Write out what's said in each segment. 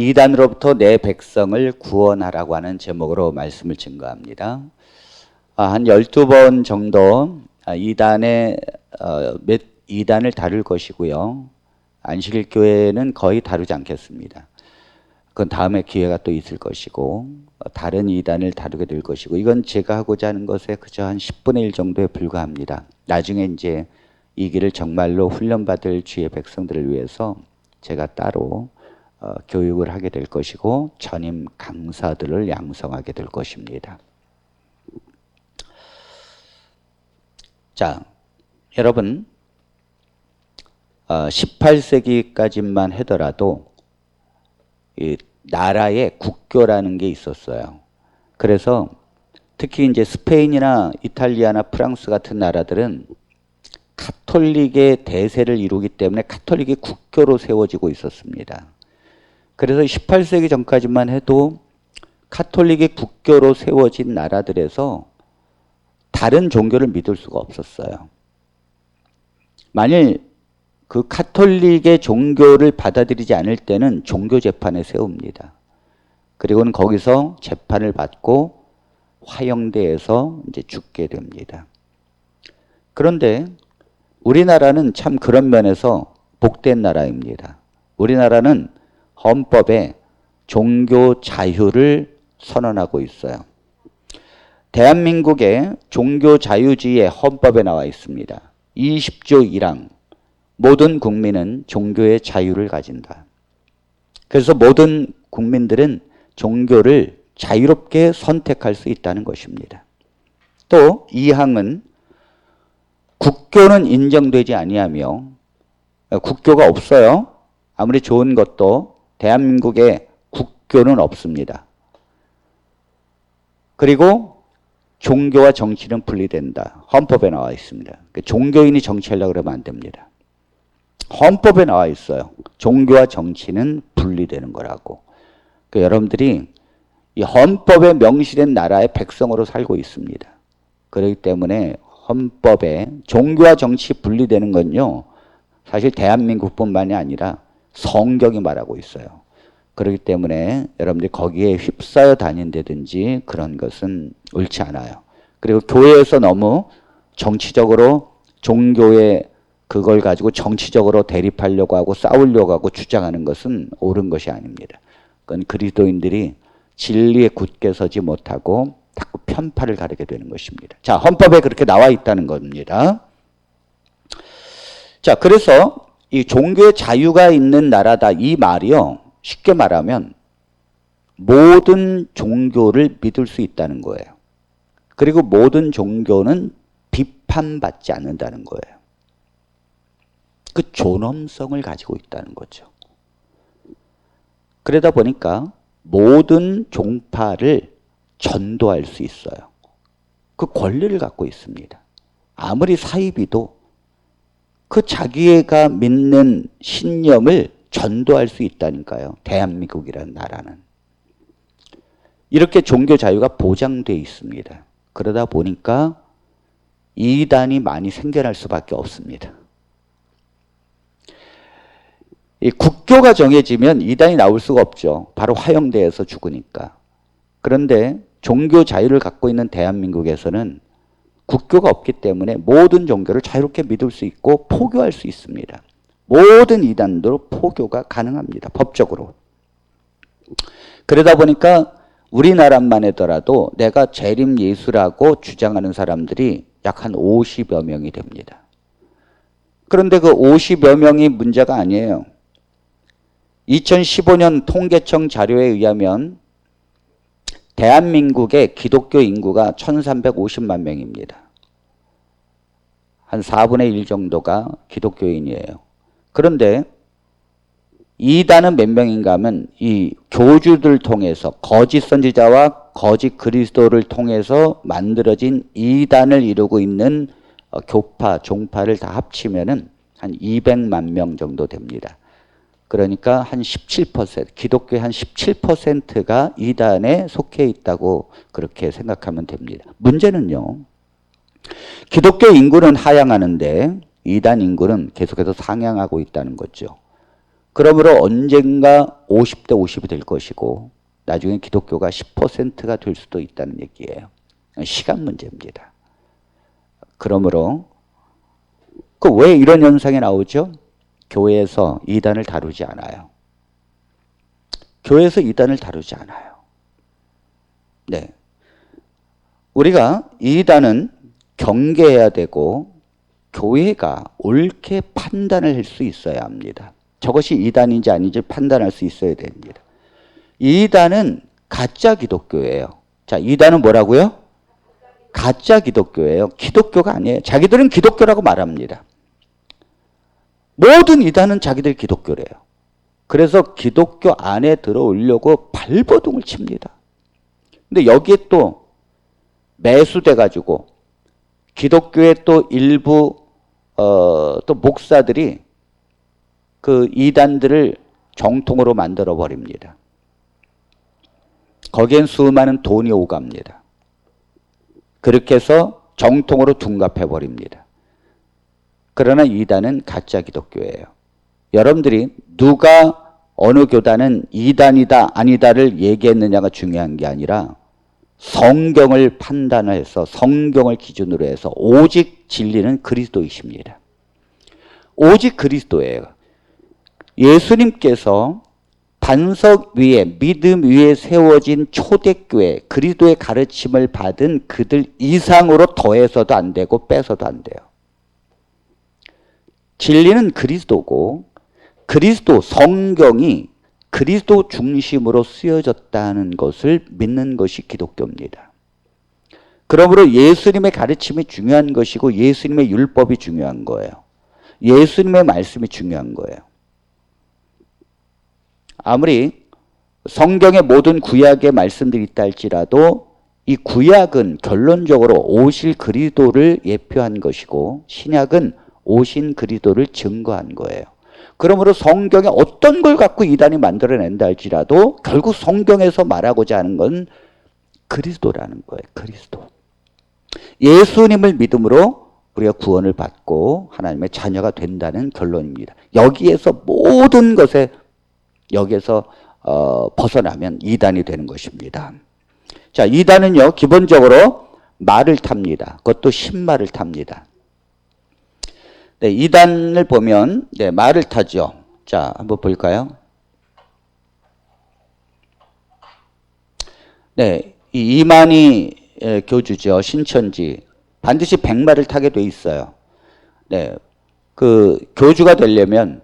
이단으로부터 내 백성을 구원하라고 하는 제목으로 말씀을 증거합니다. 한 12번 정도 이단을 다룰 것이고요. 안식일교회는 거의 다루지 않겠습니다. 그건 다음에 기회가 또 있을 것이고, 다른 이단을 다루게 될 것이고, 이건 제가 하고자 하는 것에 그저 한 10분의 1 정도에 불과합니다. 나중에 이제 이 길을 정말로 훈련받을 주의 백성들을 위해서 제가 따로 교육을 하게 될 것이고, 전임 강사들을 양성하게 될 것입니다. 자, 여러분, 18세기까지만 하더라도 이 나라에 국교라는 게 있었어요. 그래서 특히 이제 스페인이나 이탈리아나 프랑스 같은 나라들은 카톨릭의 대세를 이루기 때문에 카톨릭이 국교로 세워지고 있었습니다. 그래서 18세기 전까지만 해도 카톨릭이 국교로 세워진 나라들에서 다른 종교를 믿을 수가 없었어요. 만일 그 카톨릭의 종교를 받아들이지 않을 때는 종교 재판에 세웁니다. 그리고는 거기서 재판을 받고 화형대에서 이제 죽게 됩니다. 그런데 우리나라는 참 그런 면에서 복된 나라입니다. 우리나라는 헌법에 종교 자유를 선언하고 있어요. 대한민국의 종교 자유주의의 헌법에 나와 있습니다. 20조 1항. 모든 국민은 종교의 자유를 가진다. 그래서 모든 국민들은 종교를 자유롭게 선택할 수 있다는 것입니다. 또 2항은 국교는 인정되지 아니하며, 국교가 없어요. 아무리 좋은 것도 대한민국에 국교는 없습니다. 그리고 종교와 정치는 분리된다. 헌법에 나와 있습니다. 종교인이 정치하려고 그러면 안 됩니다. 헌법에 나와 있어요. 종교와 정치는 분리되는 거라고. 그러니까 여러분들이 이 헌법에 명시된 나라의 백성으로 살고 있습니다. 그렇기 때문에 헌법에 종교와 정치 분리되는 건요, 사실 대한민국뿐만이 아니라 성경이 말하고 있어요. 그렇기 때문에 여러분들이 거기에 휩싸여 다닌다든지 그런 것은 옳지 않아요. 그리고 교회에서 너무 정치적으로 종교의 그걸 가지고 정치적으로 대립하려고 하고 싸우려고 하고 주장하는 것은 옳은 것이 아닙니다. 그건 그리스도인들이 진리에 굳게 서지 못하고 자꾸 편파를 가르게 되는 것입니다. 자, 헌법에 그렇게 나와 있다는 겁니다. 자, 그래서 이 종교의 자유가 있는 나라다, 이 말이요, 쉽게 말하면 모든 종교를 믿을 수 있다는 거예요. 그리고 모든 종교는 비판받지 않는다는 거예요. 그 존엄성을 가지고 있다는 거죠. 그러다 보니까 모든 종파를 전도할 수 있어요. 그 권리를 갖고 있습니다. 아무리 사이비도 그 자기가 믿는 신념을 전도할 수 있다니까요. 대한민국이라는 나라는. 이렇게 종교 자유가 보장되어 있습니다. 그러다 보니까 이단이 많이 생겨날 수밖에 없습니다. 이 국교가 정해지면 이단이 나올 수가 없죠. 바로 화형대에서 죽으니까. 그런데 종교 자유를 갖고 있는 대한민국에서는 국교가 없기 때문에 모든 종교를 자유롭게 믿을 수 있고 포교할 수 있습니다. 모든 이단도 포교가 가능합니다. 법적으로. 그러다 보니까 우리나라만 하더라도 내가 재림 예수라고 주장하는 사람들이 약 한 50여 명이 됩니다. 그런데 그 50여 명이 문제가 아니에요. 2015년 통계청 자료에 의하면 대한민국의 기독교 인구가 1350만 명입니다. 한 4분의 1 정도가 기독교인이에요. 그런데 이단은 몇 명인가 하면 이 교주들 통해서 거짓 선지자와 거짓 그리스도를 통해서 만들어진 이단을 이루고 있는 교파, 종파를 다 합치면은 한 200만 명 정도 됩니다. 그러니까 한 17%, 기독교의 한 17%가 이단에 속해 있다고 그렇게 생각하면 됩니다. 문제는요, 기독교 인구는 하향하는데 이단 인구는 계속해서 상향하고 있다는 거죠. 그러므로 언젠가 50대 50이 될 것이고 나중에 기독교가 10%가 될 수도 있다는 얘기예요. 시간 문제입니다. 그러므로 왜 이런 현상이 나오죠? 교회에서 이단을 다루지 않아요. 교회에서 이단을 다루지 않아요. 네. 우리가 이단은 경계해야 되고 교회가 옳게 판단을 할 수 있어야 합니다. 저것이 이단인지 아닌지 판단할 수 있어야 됩니다. 이단은 가짜 기독교예요. 자, 이단은 뭐라고요? 가짜 기독교예요. 기독교가 아니에요. 자기들은 기독교라고 말합니다. 모든 이단은 자기들 기독교래요. 그래서 기독교 안에 들어오려고 발버둥을 칩니다. 근데 여기에 또 매수돼 가지고 기독교의 또 일부 또 목사들이 그 이단들을 정통으로 만들어 버립니다. 거기엔 수많은 돈이 오갑니다. 그렇게 해서 정통으로 둔갑해 버립니다. 그러나 이단은 가짜 기독교예요. 여러분들이 누가 어느 교단은 이단이다 아니다를 얘기했느냐가 중요한 게 아니라 성경을 판단해서 성경을 기준으로 해서 오직 진리는 그리스도이십니다. 오직 그리스도예요. 예수님께서 반석 위에 믿음 위에 세워진 초대교회 그리스도의 가르침을 받은 그들 이상으로 더해서도 안 되고 빼서도 안 돼요. 진리는 그리스도고 그리스도 성경이 그리스도 중심으로 쓰여졌다는 것을 믿는 것이 기독교입니다. 그러므로 예수님의 가르침이 중요한 것이고 예수님의 율법이 중요한 거예요. 예수님의 말씀이 중요한 거예요. 아무리 성경의 모든 구약의 말씀들이 있다 할지라도 이 구약은 결론적으로 오실 그리스도를 예표한 것이고 신약은 오신 그리스도를 증거한 거예요. 그러므로 성경에 어떤 걸 갖고 이단이 만들어낸다 할지라도 결국 성경에서 말하고자 하는 건 그리스도라는 거예요. 그리스도. 예수님을 믿음으로 우리가 구원을 받고 하나님의 자녀가 된다는 결론입니다. 여기에서 모든 것에 여기에서 벗어나면 이단이 되는 것입니다. 자, 이단은요 기본적으로 말을 탑니다. 그것도 신말을 탑니다. 네, 이단을 보면 네, 말을 타죠. 자, 한번 볼까요? 네, 이 이만희 교주죠. 신천지. 반드시 백마를 타게 돼 있어요. 네, 그 교주가 되려면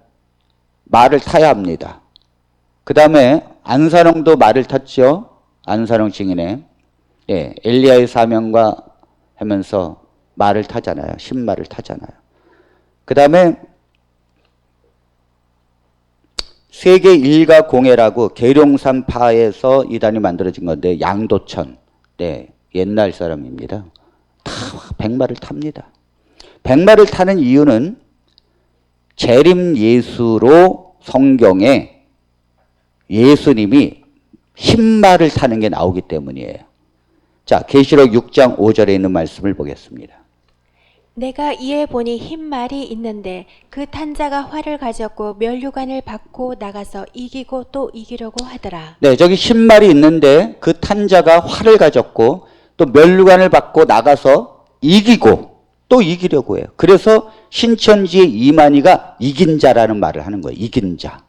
말을 타야 합니다. 그 다음에 안산홍도 말을 탔죠. 안산홍 증인의 예, 엘리야의 사명과 하면서 말을 타잖아요. 신말을 타잖아요. 그 다음에 세계 일가 공회라고 계룡산파에서 이단이 만들어진 건데 양도천 네, 옛날 사람입니다. 다 백마를 탑니다. 백마를 타는 이유는 재림 예수로 성경에 예수님이 흰말을 타는 게 나오기 때문이에요. 자, 계시록 6장 5절에 있는 말씀을 보겠습니다. 내가 이에 보니 흰 말이 있는데 그 탄 자가 활을 가졌고 면류관을 받고 나가서 이기고 또 이기려고 하더라. 네, 저기 흰 말이 있는데 그 탄 자가 활을 가졌고 또 면류관을 받고 나가서 이기고 또 이기려고 해요. 그래서 신천지의 이만희가 이긴 자라는 말을 하는 거예요. 이긴 자.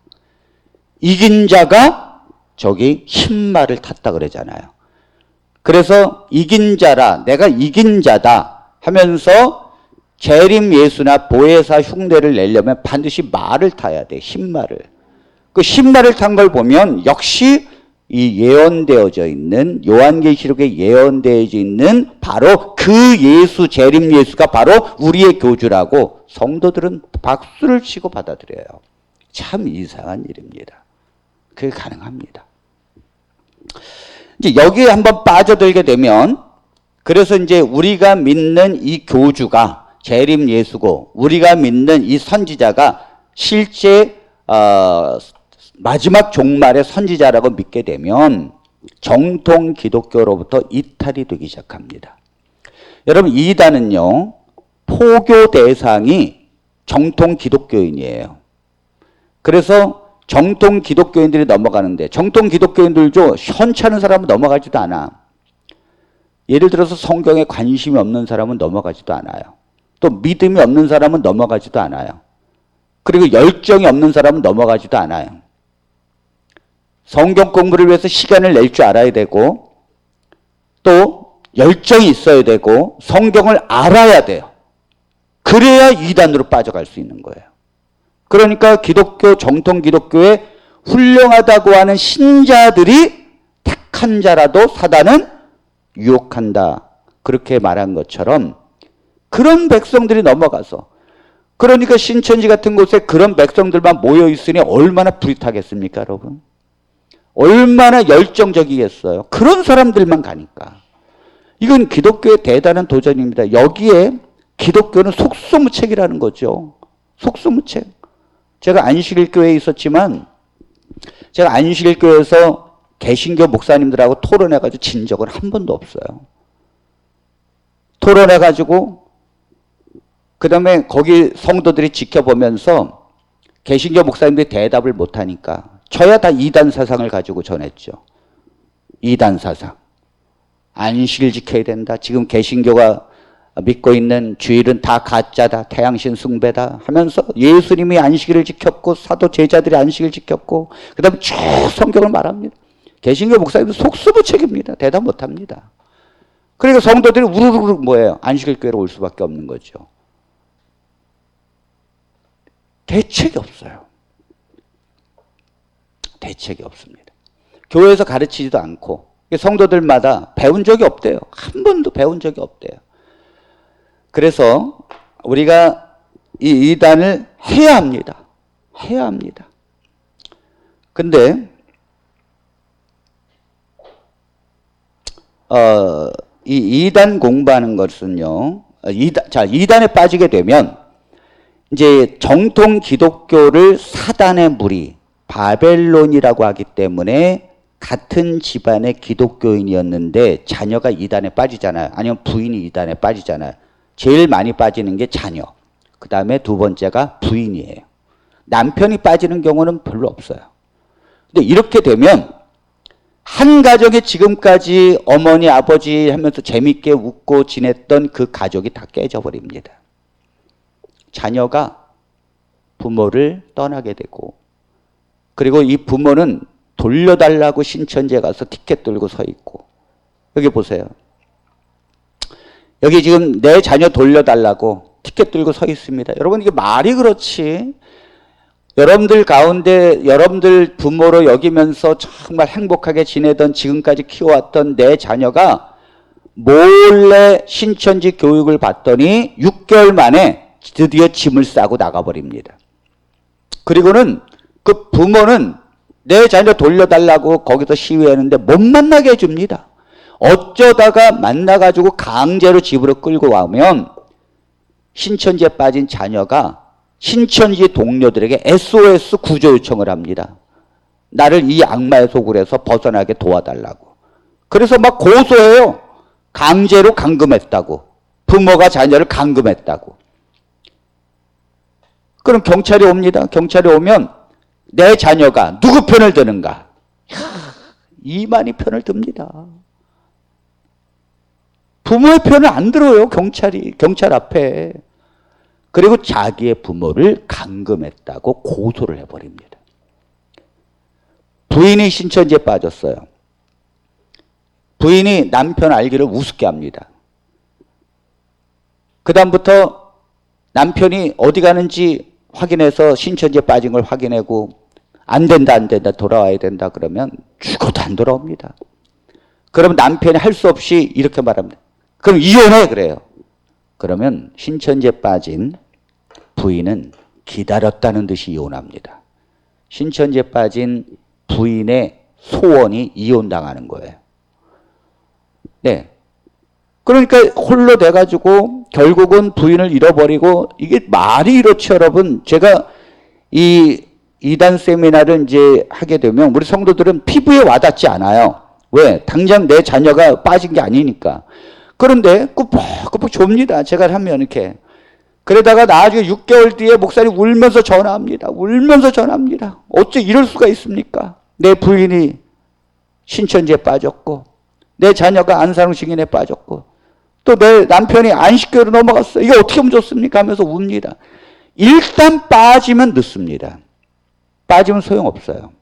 이긴 자가 저기 흰 말을 탔다 그러잖아요. 그래서 이긴 자라, 내가 이긴 자다 하면서 재림 예수나 보혜사 흉내를 내려면 반드시 말을 타야 돼. 흰말을. 그 흰말을 탄 걸 보면 역시 이 예언되어져 있는 요한계시록에 예언되어져 있는 바로 그 예수, 재림 예수가 바로 우리의 교주라고 성도들은 박수를 치고 받아들여요. 참 이상한 일입니다. 그게 가능합니다. 이제 여기에 한번 빠져들게 되면 그래서 이제 우리가 믿는 이 교주가 재림 예수고 우리가 믿는 이 선지자가 실제 마지막 종말의 선지자라고 믿게 되면 정통 기독교로부터 이탈이 되기 시작합니다. 여러분 이단은요 포교 대상이 정통 기독교인이에요. 그래서 정통 기독교인들이 넘어가는데 정통 기독교인들도 현찮은 사람은 넘어가지도 않아. 예를 들어서 성경에 관심이 없는 사람은 넘어가지도 않아요. 또 믿음이 없는 사람은 넘어가지도 않아요. 그리고 열정이 없는 사람은 넘어가지도 않아요. 성경 공부를 위해서 시간을 낼 줄 알아야 되고 또 열정이 있어야 되고 성경을 알아야 돼요. 그래야 이단으로 빠져갈 수 있는 거예요. 그러니까 기독교, 정통 기독교에 훌륭하다고 하는 신자들이 택한 자라도 사단은 유혹한다. 그렇게 말한 것처럼 그런 백성들이 넘어가서, 그러니까 신천지 같은 곳에 그런 백성들만 모여 있으니 얼마나 불이 타겠습니까, 여러분? 얼마나 열정적이겠어요. 그런 사람들만 가니까. 이건 기독교의 대단한 도전입니다. 여기에 기독교는 속수무책이라는 거죠. 속수무책. 제가 안식일교회에 있었지만 제가 안식일교회에서 개신교 목사님들하고 토론해가지고 진 적은 한 번도 없어요. 토론해가지고 그 다음에 거기 성도들이 지켜보면서 개신교 목사님들이 대답을 못하니까 저야 다 이단 사상을 가지고 전했죠. 이단 사상. 안식일 지켜야 된다. 지금 개신교가 믿고 있는 주일은 다 가짜다. 태양신 숭배다 하면서 예수님이 안식일을 지켰고 사도 제자들이 안식일 지켰고 그 다음에 쭉 성경을 말합니다. 개신교 목사님도 속수무책입니다. 대답 못합니다. 그러니까 성도들이 우르르 뭐예요? 안식일 교회로 올 수밖에 없는 거죠. 대책이 없어요. 대책이 없습니다. 교회에서 가르치지도 않고 성도들마다 배운 적이 없대요. 한 번도 배운 적이 없대요. 그래서 우리가 이 이단을 해야 합니다. 해야 합니다. 근데 이 이단 공부하는 것은요. 이단에 빠지게 되면 이제 정통 기독교를 사단의 무리 바벨론이라고 하기 때문에 같은 집안의 기독교인이었는데 자녀가 이단에 빠지잖아요. 아니면 부인이 이단에 빠지잖아요. 제일 많이 빠지는 게 자녀. 그 다음에 두 번째가 부인이에요. 남편이 빠지는 경우는 별로 없어요. 근데 이렇게 되면 한 가정에 지금까지 어머니, 아버지 하면서 재밌게 웃고 지냈던 그 가족이 다 깨져버립니다. 자녀가 부모를 떠나게 되고 그리고 이 부모는 돌려달라고 신천지에 가서 티켓 들고 서 있고 여기 보세요. 여기 지금 내 자녀 돌려달라고 티켓 들고 서 있습니다. 여러분 이게 말이 그렇지. 여러분들 가운데 여러분들 부모로 여기면서 정말 행복하게 지내던 지금까지 키워왔던 내 자녀가 몰래 신천지 교육을 받더니 6개월 만에 드디어 짐을 싸고 나가버립니다. 그리고는 그 부모는 내 자녀 돌려달라고 거기서 시위하는데 못 만나게 해줍니다. 어쩌다가 만나가지고 강제로 집으로 끌고 와면 신천지에 빠진 자녀가 신천지 동료들에게 SOS 구조 요청을 합니다. 나를 이 악마의 소굴에서 벗어나게 도와달라고. 그래서 막 고소해요. 강제로 감금했다고. 부모가 자녀를 감금했다고. 그럼 경찰이 옵니다. 경찰이 오면 내 자녀가 누구 편을 드는가? 이만희 편을 듭니다. 부모의 편을 안 들어요. 경찰 앞에. 그리고 자기의 부모를 감금했다고 고소를 해버립니다. 부인이 신천지에 빠졌어요. 부인이 남편 알기를 우습게 합니다. 그 다음부터 남편이 어디 가는지 확인해서 신천지에 빠진 걸 확인하고 안 된다 돌아와야 된다 그러면 죽어도 안 돌아옵니다. 그럼 남편이 할 수 없이 이렇게 말합니다. 그럼 이혼해 그래요. 그러면 신천지에 빠진 부인은 기다렸다는 듯이 이혼합니다. 신천지에 빠진 부인의 소원이 이혼당하는 거예요. 네. 그러니까 홀로 돼가지고 결국은 부인을 잃어버리고 이게 말이 이렇죠, 여러분. 제가 이 이단 세미나를 이제 하게 되면 우리 성도들은 피부에 와닿지 않아요. 왜? 당장 내 자녀가 빠진 게 아니니까. 그런데 꾸벅꾸벅 줍니다. 제가 하면 이렇게. 그러다가 나중에 6개월 뒤에 목사님 울면서 전화합니다. 울면서 전화합니다. 어째 이럴 수가 있습니까? 내 부인이 신천지에 빠졌고 내 자녀가 안산홍 증인에 빠졌고 또 내 남편이 안식교로 넘어갔어요. 이게 어떻게 하면 좋습니까? 하면서 웁니다. 일단 빠지면 늦습니다. 빠지면 소용없어요.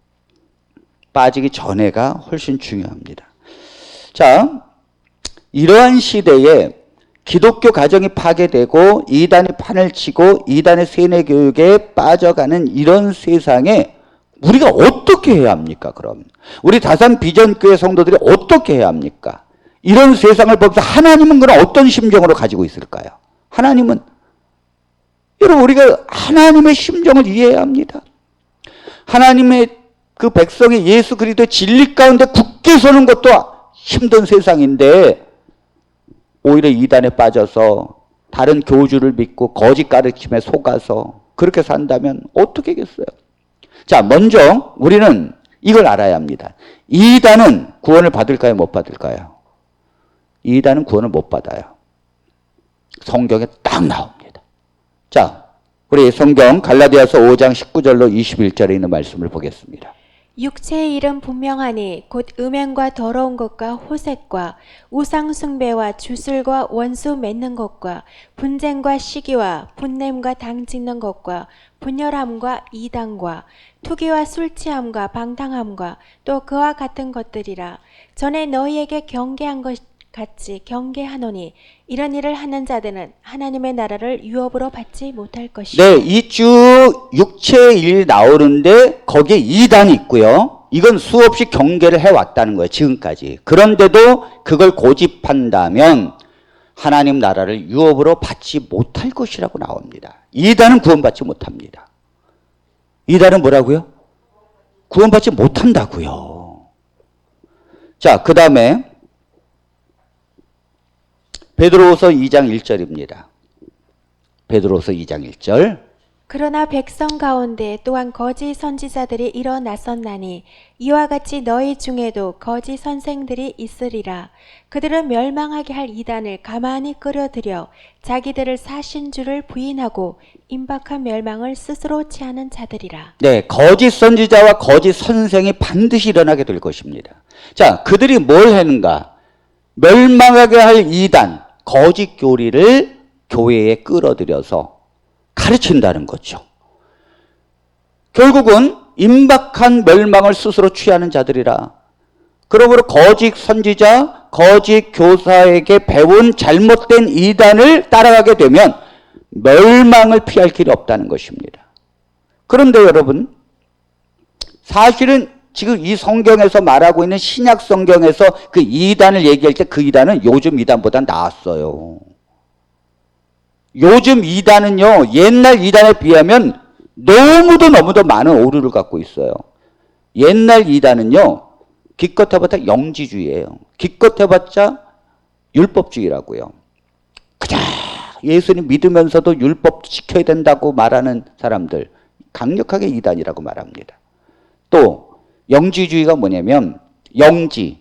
빠지기 전에가 훨씬 중요합니다. 자, 이러한 시대에 기독교 가정이 파괴되고 이단이 판을 치고 이단의 세뇌 교육에 빠져가는 이런 세상에 우리가 어떻게 해야 합니까? 그럼 우리 다산 비전교회 성도들이 어떻게 해야 합니까? 이런 세상을 보면서 하나님은 그럼 어떤 심정으로 가지고 있을까요? 하나님은 여러분 우리가 하나님의 심정을 이해해야 합니다. 하나님의 그 백성이 예수 그리스도의 진리 가운데 굳게 서는 것도 힘든 세상인데 오히려 이단에 빠져서 다른 교주를 믿고 거짓 가르침에 속아서 그렇게 산다면 어떻게 하겠어요? 자, 먼저 우리는 이걸 알아야 합니다. 이단은 구원을 받을까요? 못 받을까요? 이단은 구원을 못 받아요. 성경에 딱 나옵니다. 자, 우리 성경 갈라디아서 5장 19절로 21절에 있는 말씀을 보겠습니다. 육체의 일은 분명하니 곧 음행과 더러운 것과 호색과 우상 숭배와 주술과 원수 맺는 것과 분쟁과 시기와 분냄과 당 짓는 것과 분열함과 이단과 투기와 술 취함과 방탕함과 또 그와 같은 것들이라. 전에 너희에게 경계한 것 같이 경계하노니 이런 일을 하는 자들은 하나님의 나라를 유업으로 받지 못할 것이다. 네, 이 쭉 육체의 일 나오는데 거기에 이단이 있고요. 이건 수없이 경계를 해왔다는 거예요. 지금까지. 그런데도 그걸 고집한다면 하나님 나라를 유업으로 받지 못할 것이라고 나옵니다. 이단은 구원받지 못합니다. 이단은 뭐라고요? 구원받지 못한다고요. 자, 그 다음에 베드로후서 2장 1절입니다. 베드로후서 2장 1절. 그러나 백성 가운데 또한 거짓 선지자들이 일어났었나니 이와 같이 너희 중에도 거짓 선생들이 있으리라. 그들은 멸망하게 할 이단을 가만히 끌어들여 자기들을 사신 줄을 부인하고 임박한 멸망을 스스로 취하는 자들이라. 네, 거짓 선지자와 거짓 선생이 반드시 일어나게 될 것입니다. 자, 그들이 뭘 하는가? 멸망하게 할 이단, 거짓 교리를 교회에 끌어들여서 가르친다는 거죠. 결국은 임박한 멸망을 스스로 취하는 자들이라. 그러므로 거짓 선지자, 거짓 교사에게 배운 잘못된 이단을 따라가게 되면 멸망을 피할 길이 없다는 것입니다. 그런데 여러분, 사실은 지금 이 성경에서 말하고 있는 신약 성경에서 그 이단을 얘기할 때 그 이단은 요즘 이단보다 나았어요. 요즘 이단은요, 옛날 이단에 비하면 너무도 많은 오류를 갖고 있어요. 옛날 이단은요, 기껏 해봤자 영지주의예요. 기껏 해봤자 율법주의라고요. 그냥 예수님 믿으면서도 율법 지켜야 된다고 말하는 사람들, 강력하게 이단이라고 말합니다. 또 영지주의가 뭐냐면 영지,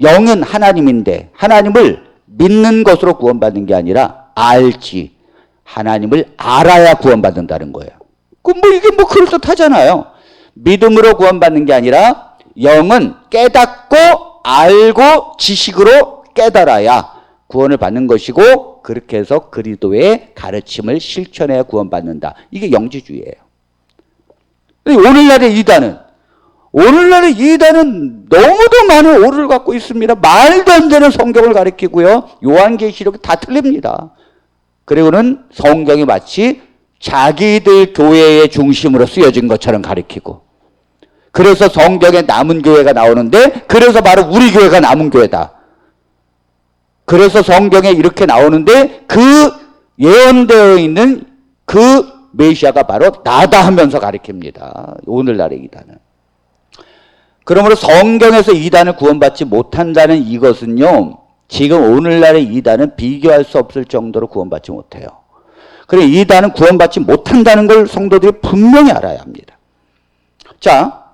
영은 하나님인데 하나님을 믿는 것으로 구원받는 게 아니라 알지, 하나님을 알아야 구원받는다는 거예요. 이게 그럴듯하잖아요. 믿음으로 구원받는 게 아니라 영은 깨닫고 알고 지식으로 깨달아야 구원을 받는 것이고, 그렇게 해서 그리스도의 가르침을 실천해야 구원받는다. 이게 영지주의예요. 오늘날의 이단은 너무도 많은 오류를 갖고 있습니다. 말도 안 되는 성경을 가리키고요. 요한계시록이 다 틀립니다. 그리고는 성경이 마치 자기들 교회의 중심으로 쓰여진 것처럼 가리키고, 그래서 성경에 남은 교회가 나오는데 그래서 바로 우리 교회가 남은 교회다. 그래서 성경에 이렇게 나오는데 그 예언되어 있는 그 메시아가 바로 나다 하면서 가리킵니다. 오늘날의 이단은. 그러므로 성경에서 이단을 구원받지 못한다는 이것은요, 지금 오늘날의 이단은 비교할 수 없을 정도로 구원받지 못해요. 그래, 이단은 구원받지 못한다는 걸 성도들이 분명히 알아야 합니다. 자,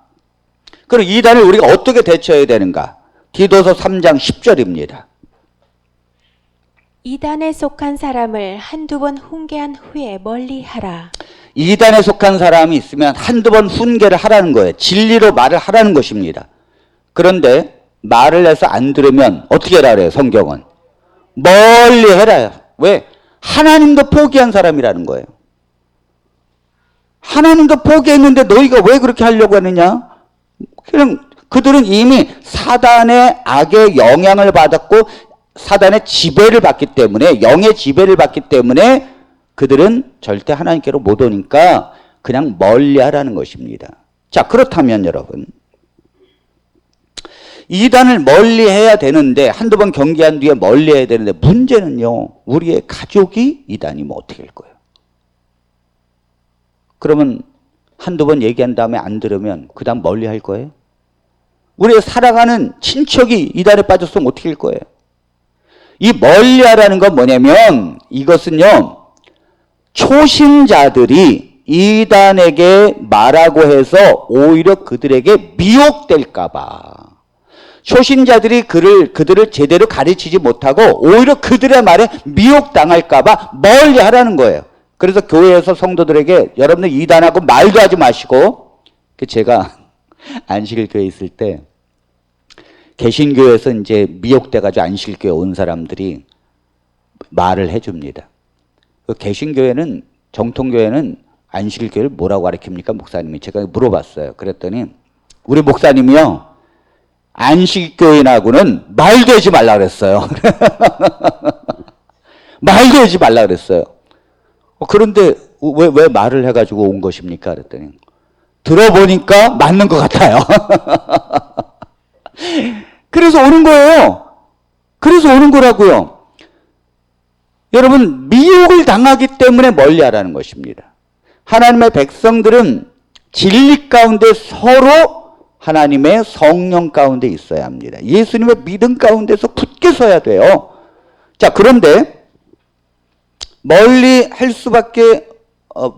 그럼 이단을 우리가 어떻게 대처해야 되는가? 디도서 3장 10절입니다. 이단에 속한 사람을 한두 번 훈계한 후에 멀리하라. 이단에 속한 사람이 있으면 한두 번 훈계를 하라는 거예요. 진리로 말을 하라는 것입니다. 그런데 말을 해서 안 들으면 어떻게 하라 그래요? 성경은 멀리 해라. 왜? 하나님도 포기한 사람이라는 거예요. 하나님도 포기했는데 너희가 왜 그렇게 하려고 하느냐? 그냥 그들은 이미 사단의 악의 영향을 받았고 사단의 지배를 받기 때문에, 영의 지배를 받기 때문에 그들은 절대 하나님께로 못 오니까 그냥 멀리 하라는 것입니다. 자, 그렇다면 여러분, 이단을 멀리 해야 되는데, 한두 번 경계한 뒤에 멀리 해야 되는데, 문제는요, 우리의 가족이 이단이면 어떻게 할 거예요? 그러면 한두 번 얘기한 다음에 안 들으면 그 다음 멀리 할 거예요? 우리의 살아가는 친척이 이단에 빠졌으면 어떻게 할 거예요? 이 멀리 하라는 건 뭐냐면, 이것은요, 초신자들이 이단에게 말하고 해서 오히려 그들에게 미혹될까봐, 초신자들이 그들을 제대로 가르치지 못하고 오히려 그들의 말에 미혹당할까봐 멀리 하라는 거예요. 그래서 교회에서 성도들에게 여러분들 이단하고 말도 하지 마시고, 제가 안식일 교회에 있을 때 개신교에서 이제 미혹돼가지고 안식일교회 온 사람들이 말을 해줍니다. 개신교회는, 정통교회는 안식일교회를 뭐라고 가르칩니까? 목사님이. 제가 물어봤어요. 그랬더니 우리 목사님이요, 안식교인하고는 말도 하지 말라 그랬어요. 말도 하지 말라 그랬어요. 그런데 왜 말을 해가지고 온 것입니까? 그랬더니 들어보니까 맞는 것 같아요. 그래서 오는 거예요. 그래서 오는 거라고요. 여러분, 미혹을 당하기 때문에 멀리하라는 것입니다. 하나님의 백성들은 진리 가운데 서로 하나님의 성령 가운데 있어야 합니다. 예수님의 믿음 가운데서 굳게 서야 돼요. 자, 그런데 멀리 할 수밖에,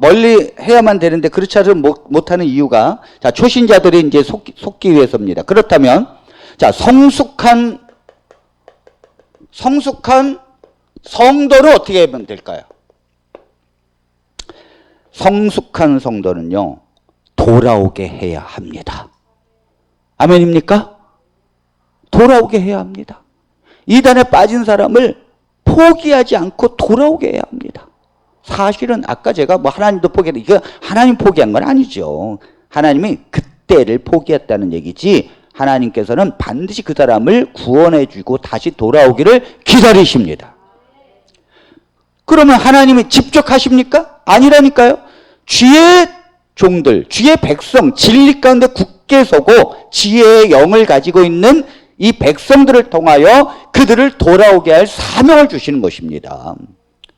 멀리 해야만 되는데 그렇지 않으면 못하는 이유가, 자, 초신자들이 이제 속기 위해서입니다. 그렇다면, 자, 성숙한 성도를 어떻게 하면 될까요? 성숙한 성도는요, 돌아오게 해야 합니다. 아멘입니까? 돌아오게 해야 합니다. 이단에 빠진 사람을 포기하지 않고 돌아오게 해야 합니다. 사실은 아까 제가 뭐 하나님도 포기했다, 이거 하나님 포기한 건 아니죠. 하나님이 그때를 포기했다는 얘기지, 하나님께서는 반드시 그 사람을 구원해 주고 다시 돌아오기를 기다리십니다. 그러면 하나님이 직접 하십니까? 아니라니까요. 주의 종들, 주의 백성, 진리 가운데 굳게 서고 지혜의 영을 가지고 있는 이 백성들을 통하여 그들을 돌아오게 할 사명을 주시는 것입니다.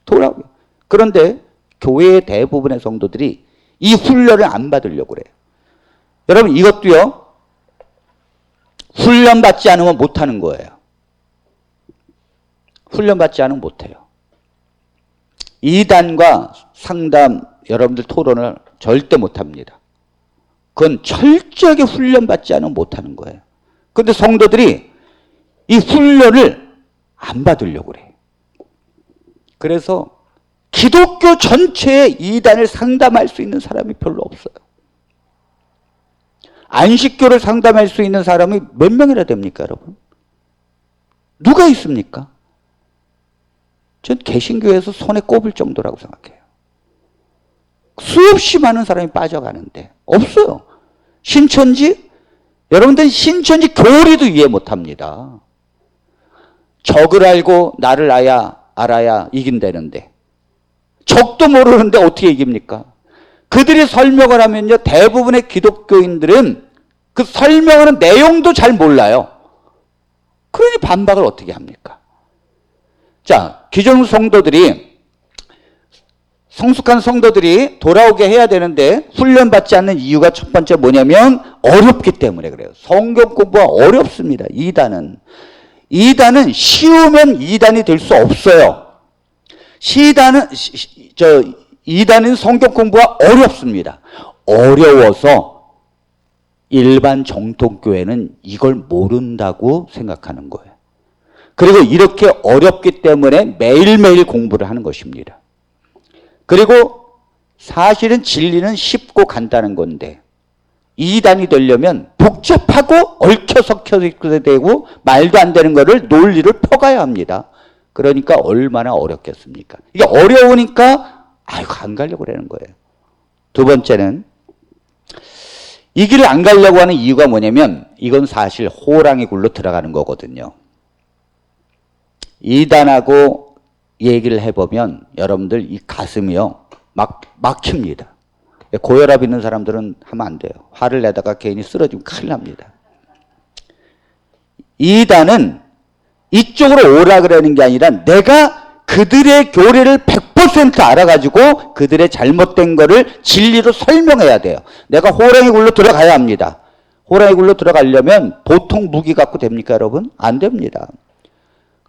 돌아오게. 그런데 교회의 대부분의 성도들이 이 훈련을 안 받으려고 그래요. 여러분, 이것도요, 훈련받지 않으면 못하는 거예요. 훈련받지 않으면 못해요. 이단과 상담, 여러분들 토론을 절대 못합니다. 그건 철저하게 훈련받지 않으면 못하는 거예요. 그런데 성도들이 이 훈련을 안 받으려고 그래요. 그래서 기독교 전체의 이단을 상담할 수 있는 사람이 별로 없어요. 안식교를 상담할 수 있는 사람이 몇 명이나 됩니까, 여러분? 누가 있습니까? 전 개신교에서 손에 꼽을 정도라고 생각해요. 수없이 많은 사람이 빠져가는데 없어요. 신천지? 여러분들 신천지 교리도 이해 못합니다. 적을 알고 나를 알아야 이긴다는데 적도 모르는데 어떻게 이깁니까? 그들이 설명을 하면요, 대부분의 기독교인들은 그 설명하는 내용도 잘 몰라요. 그러니 반박을 어떻게 합니까? 자, 기존 성도들이, 성숙한 성도들이 돌아오게 해야 되는데 훈련받지 않는 이유가 첫 번째 뭐냐면 어렵기 때문에 그래요. 성경 공부가 어렵습니다. 이단은 쉬우면 이단이 될 수 없어요. 이단은 성경 공부가 어렵습니다. 어려워서 일반 정통교회는 이걸 모른다고 생각하는 거예요. 그리고 이렇게 어렵기 때문에 매일매일 공부를 하는 것입니다. 그리고 사실은 진리는 쉽고 간단한 건데 이단이 되려면 복잡하고 얽혀 섞여 되고 말도 안 되는 거를 논리를 펴가야 합니다. 그러니까 얼마나 어렵겠습니까? 이게 어려우니까 아이고 안 가려고 그러는 거예요. 두 번째는 이 길을 안 가려고 하는 이유가 뭐냐면 이건 사실 호랑이 굴로 들어가는 거거든요. 이단하고 얘기를 해보면 여러분들 이 가슴이요 막힙니다. 고혈압 있는 사람들은 하면 안 돼요. 화를 내다가 괜히 쓰러지면 큰일 납니다. 이단은 이쪽으로 오라 그러는 게 아니라 내가 그들의 교리를 100% 알아가지고 그들의 잘못된 거를 진리로 설명해야 돼요. 내가 호랑이 굴로 들어가야 합니다. 호랑이 굴로 들어가려면 보통 무기 갖고 됩니까 여러분? 안 됩니다.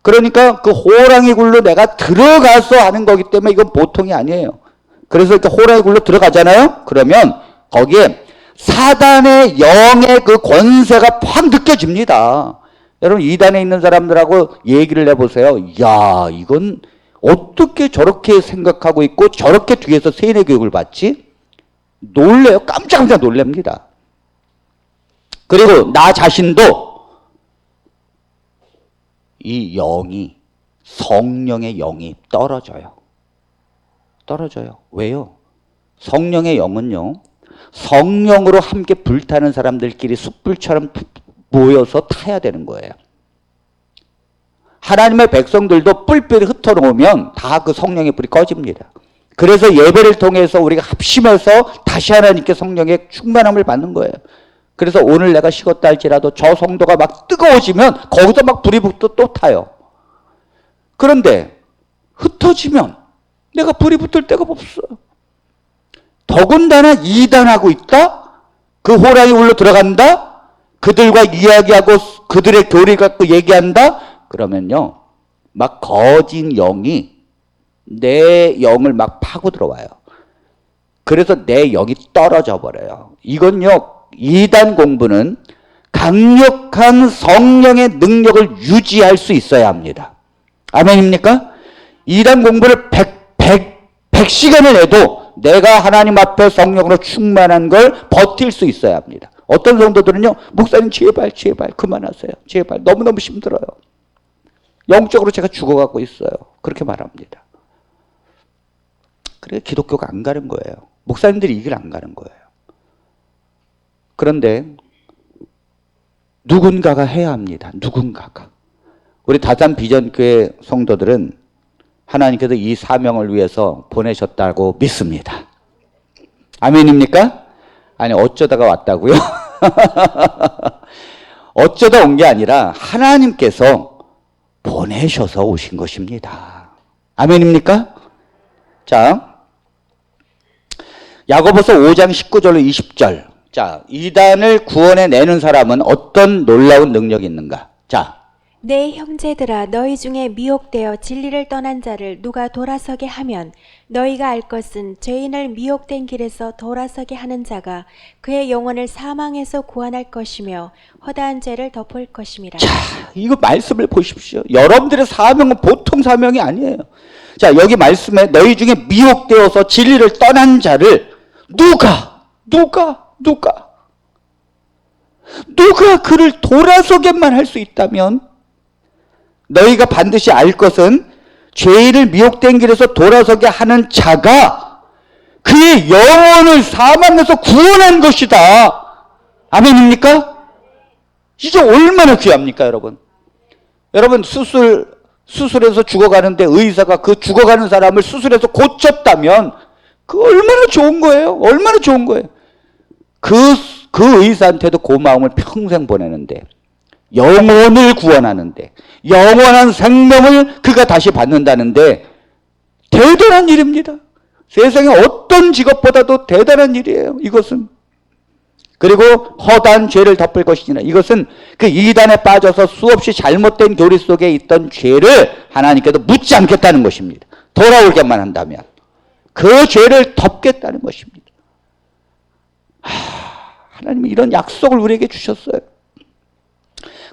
그러니까 그 호랑이 굴로 내가 들어가서 하는 거기 때문에 이건 보통이 아니에요. 그래서 이렇게 호랑이 굴로 들어가잖아요. 그러면 거기에 사단의 영의 그 권세가 확 느껴집니다. 여러분 이단에 있는 사람들하고 얘기를 해보세요. 야 이건 어떻게 저렇게 생각하고 있고 저렇게 뒤에서 세뇌 교육을 받지? 놀래요. 깜짝깜짝 놀랍니다. 그리고 나 자신도 이 영이 성령의 영이 떨어져요. 왜요? 성령의 영은요. 성령으로 함께 불타는 사람들끼리 숯불처럼 모여서 타야 되는 거예요. 하나님의 백성들도 뿔뿔이 흩어놓으면 다 그 성령의 불이 꺼집니다. 그래서 예배를 통해서 우리가 합심해서 다시 하나님께 성령의 충만함을 받는 거예요. 그래서 오늘 내가 식었다 할지라도 저 성도가 막 뜨거워지면 거기서 막 불이 또 타요. 그런데 흩어지면 내가 불이 붙을 데가 없어요. 더군다나 이단하고 있다? 그 호랑이 굴로 들어간다? 그들과 이야기하고 그들의 교리 갖고 얘기한다? 그러면요 막 거짓 영이 내 영을 막 파고 들어와요. 그래서 내 영이 떨어져 버려요. 이건요 이단 공부는 강력한 성령의 능력을 유지할 수 있어야 합니다. 아멘입니까? 이단 공부를 100시간을 해도 내가 하나님 앞에 성령으로 충만한 걸 버틸 수 있어야 합니다. 어떤 성도들은요 목사님 제발 그만하세요. 제발 너무너무 힘들어요. 영적으로 제가 죽어가고 있어요. 그렇게 말합니다. 그래 기독교가 안 가는 거예요. 목사님들이 이 길 안 가는 거예요. 그런데 누군가가 해야 합니다. 누군가가. 우리 다산 비전교회 성도들은 하나님께서 이 사명을 위해서 보내셨다고 믿습니다. 아멘입니까? 아니 어쩌다가 왔다고요? 어쩌다 온 게 아니라 하나님께서 보내셔서 오신 것입니다. 아멘입니까? 자, 야고보서 5장 19절로 20절. 자, 이단을 구원해내는 사람은 어떤 놀라운 능력이 있는가? 자, 내 형제들아 너희 중에 미혹되어 진리를 떠난 자를 누가 돌아서게 하면 너희가 알 것은 죄인을 미혹된 길에서 돌아서게 하는 자가 그의 영혼을 사망에서 구원할 것이며 허다한 죄를 덮을 것임이라. 자, 이거 말씀을 보십시오. 여러분들의 사명은 보통 사명이 아니에요. 자, 여기 말씀에 너희 중에 미혹되어서 진리를 떠난 자를 누가 그를 돌아서게만 할 수 있다면 너희가 반드시 알 것은 죄인을 미혹된 길에서 돌아서게 하는 자가 그의 영혼을 사망에서 구원한 것이다. 아멘입니까? 이게 얼마나 귀합니까 여러분? 여러분 수술해서 죽어가는데 의사가 그 죽어가는 사람을 수술해서 고쳤다면 그 얼마나 좋은 거예요? 얼마나 좋은 거예요? 그 의사한테도 고마움을 평생 보내는데 영혼을 구원하는데 영원한 생명을 그가 다시 받는다는데 대단한 일입니다. 세상에 어떤 직업보다도 대단한 일이에요. 이것은. 그리고 허다한 죄를 덮을 것이니라. 이것은 그 이단에 빠져서 수없이 잘못된 교리 속에 있던 죄를 하나님께도 묻지 않겠다는 것입니다. 돌아오게만 한다면 그 죄를 덮겠다는 것입니다. 하나님이 이런 약속을 우리에게 주셨어요.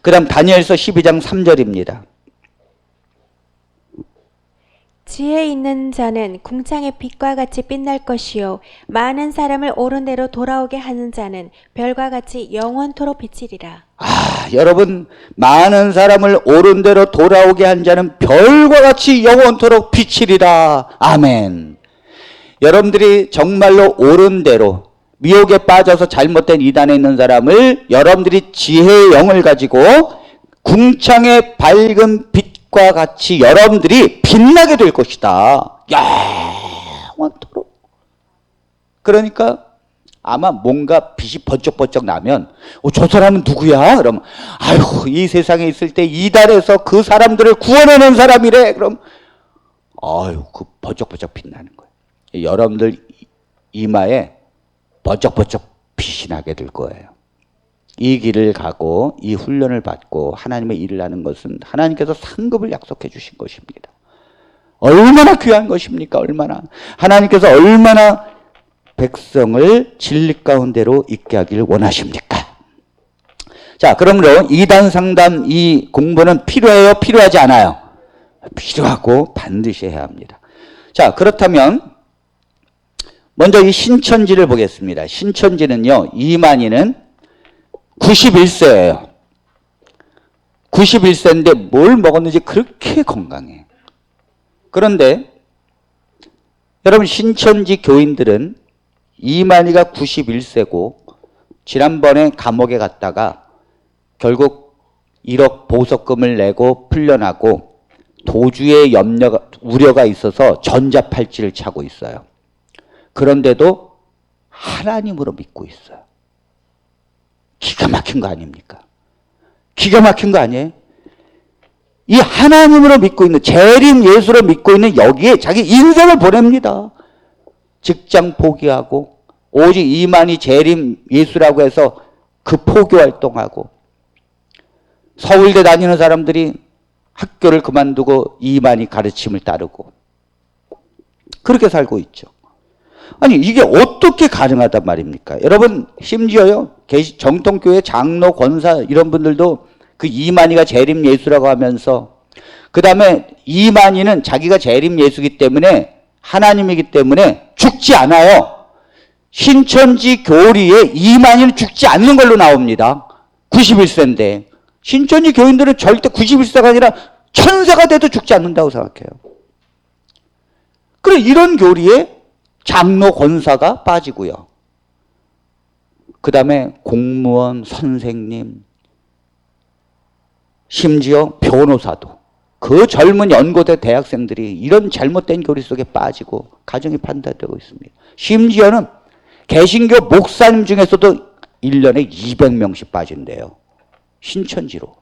그 다음 다니엘서 12장 3절입니다. 지혜 있는 자는 궁창의 빛과 같이 빛날 것이요 많은 사람을 옳은 대로 돌아오게 하는 자는 별과 같이 영원토록 비치리라. 여러분, 많은 사람을 옳은 대로 돌아오게 한 자는 별과 같이 영원토록 비치리라. 아멘. 여러분들이 정말로 옳은 대로 미혹에 빠져서 잘못된 이단에 있는 사람을 여러분들이 지혜의 영을 가지고 궁창의 밝은 빛과 같이 여러분들이 빛나게 될 것이다. 영원토록. 그러니까 아마 뭔가 빛이 번쩍번쩍 나면 저 사람은 누구야? 그럼 아이고, 이 세상에 있을 때 이단에서 그 사람들을 구원해낸 사람이래. 그럼 아유, 그 번쩍번쩍 빛나는 거예요. 여러분들 이마에 번쩍번쩍 빛이 나게 될 거예요. 이 길을 가고 이 훈련을 받고 하나님의 일을 하는 것은 하나님께서 상급을 약속해 주신 것입니다. 얼마나 귀한 것입니까? 얼마나. 하나님께서 얼마나 백성을 진리 가운데로 있게 하기를 원하십니까? 자, 그러므로 이단 상담 이 공부는 필요해요? 필요하지 않아요? 필요하고 반드시 해야 합니다. 자, 그렇다면 먼저 이 신천지를 보겠습니다. 신천지는요, 이만희는 91세예요. 91세인데 뭘 먹었는지 그렇게 건강해. 그런데 여러분, 신천지 교인들은 이만희가 91세고 지난번에 감옥에 갔다가 결국 1억 보석금을 내고 풀려나고 도주의 우려가 있어서 전자팔찌를 차고 있어요. 그런데도 하나님으로 믿고 있어요. 기가 막힌 거 아닙니까? 기가 막힌 거 아니에요? 이 하나님으로 믿고 있는, 재림 예수로 믿고 있는 여기에 자기 인생을 보냅니다. 직장 포기하고 오직 이만희 재림 예수라고 해서 그 포교 활동하고, 서울대 다니는 사람들이 학교를 그만두고 이만희 가르침을 따르고 그렇게 살고 있죠. 아니, 이게 어떻게 가능하단 말입니까? 여러분, 심지어요, 정통교회 장로, 권사 이런 분들도 그 이만희가 재림 예수라고 하면서, 그 다음에 이만희는 자기가 재림 예수이기 때문에, 하나님이기 때문에 죽지 않아요. 신천지 교리에 이만희는 죽지 않는 걸로 나옵니다. 91세인데. 신천지 교인들은 절대 91세가 아니라 천세가 돼도 죽지 않는다고 생각해요. 그래, 이런 교리에 장로, 권사가 빠지고요. 그 다음에 공무원, 선생님, 심지어 변호사도, 그 젊은 연고대 대학생들이 이런 잘못된 교리 속에 빠지고 가정이 판단되고 있습니다. 심지어는 개신교 목사님 중에서도 1년에 200명씩 빠진대요. 신천지로.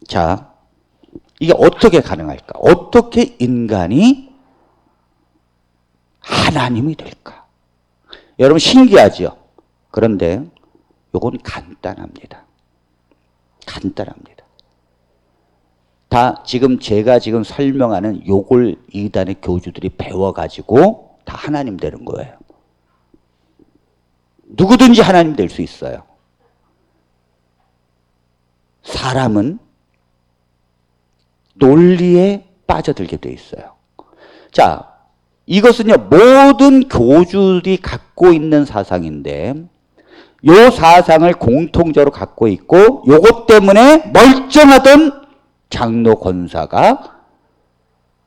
자, 이게 어떻게 가능할까? 어떻게 인간이 하나님이 될까? 여러분, 신기하죠? 그런데 이건 간단합니다. 간단합니다. 다 지금 제가 지금 설명하는 요걸 이단의 교주들이 배워가지고 다 하나님 되는 거예요. 누구든지 하나님 될 수 있어요. 사람은 논리에 빠져들게 돼 있어요. 자, 이것은요, 모든 교주들이 갖고 있는 사상인데, 요 사상을 공통적으로 갖고 있고, 요것 때문에 멀쩡하던 장로 권사가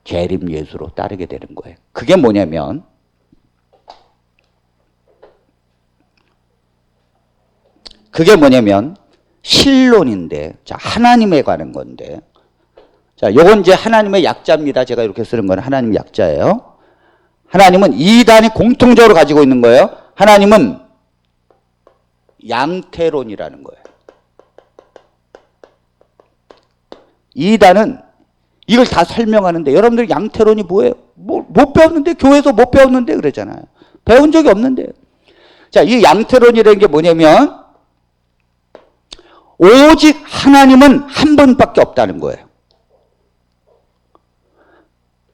재림 예수로 따르게 되는 거예요. 그게 뭐냐면, 신론인데, 자, 하나님에 관한 건데, 자, 요건 이제 하나님의 약자입니다. 제가 이렇게 쓰는 건 하나님 약자예요. 하나님은 이단이 공통적으로 가지고 있는 거예요. 하나님은 양태론이라는 거예요. 이단은 이걸 다 설명하는데, 여러분들 양태론이 뭐예요? 못 배웠는데, 교회에서 못 배웠는데 그러잖아요. 배운 적이 없는데. 자, 이 양태론이라는 게 뭐냐면, 오직 하나님은 한 분밖에 없다는 거예요.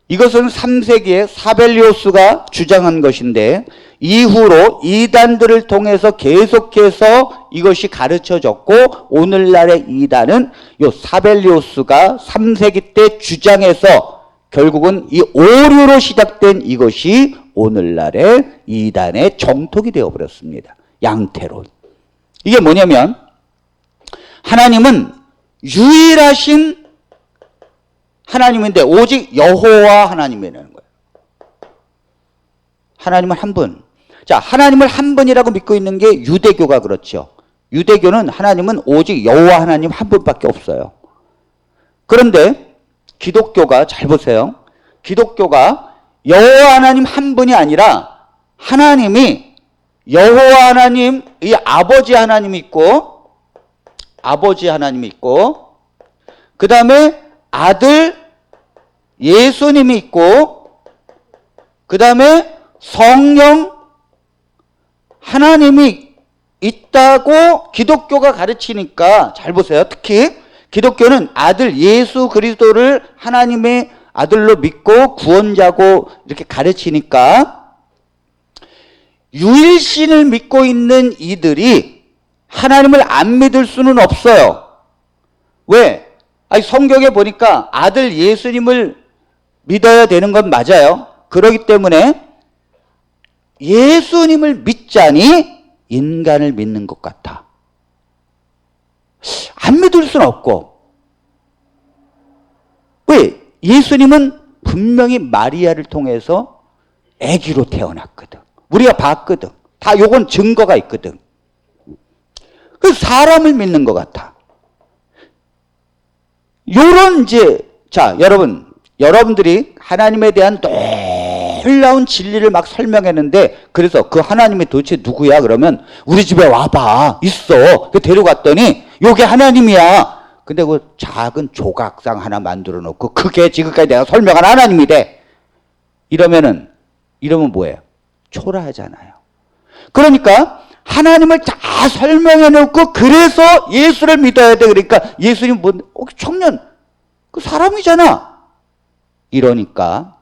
이것은 3세기에 사벨리오스가 주장한 것인데 이후로 이단들을 통해서 계속해서 이것이 가르쳐졌고 오늘날의 이단은 요 사벨리오스가 3세기 때 주장해서 결국은 이 오류로 시작된 이것이 오늘날의 이단의 정통이 되어버렸습니다. 양태론. 이게 뭐냐면 하나님은 유일하신 하나님인데 오직 여호와 하나님이라는 거예요. 하나님은 한 분. 자, 하나님을 한 분이라고 믿고 있는 게 유대교가 그렇죠. 유대교는 하나님은 오직 여호와 하나님 한 분밖에 없어요. 그런데 기독교가, 잘 보세요. 기독교가 여호와 하나님 한 분이 아니라 하나님이 여호와 하나님, 이 아버지 하나님이 있고 그 다음에 아들 예수님이 있고 그 다음에 성령 하나님이 있다고 기독교가 가르치니까 잘 보세요. 특히 기독교는 아들 예수 그리스도를 하나님의 아들로 믿고 구원자고 이렇게 가르치니까 유일신을 믿고 있는 이들이 하나님을 안 믿을 수는 없어요. 왜? 아니, 성경에 보니까 아들 예수님을 믿어야 되는 건 맞아요. 그렇기 때문에 예수님을 믿자니 인간을 믿는 것 같아. 안 믿을 수는 없고. 왜? 예수님은 분명히 마리아를 통해서 아기로 태어났거든. 우리가 봤거든. 다 요건 증거가 있거든. 그 사람을 믿는 것 같아. 요런 이제, 자, 여러분들이 하나님에 대한 놀라운 진리를 막 설명했는데, 그래서 그 하나님이 도대체 누구야? 그러면 우리 집에 와봐. 있어. 데려갔더니 요게 하나님이야. 근데 그 작은 조각상 하나 만들어 놓고 그게 지금까지 내가 설명한 하나님이 돼. 이러면 뭐예요? 초라하잖아요. 그러니까 하나님을 다 설명해 놓고 그래서 예수를 믿어야 돼. 그러니까 예수님 뭐 청년 그 사람이잖아. 이러니까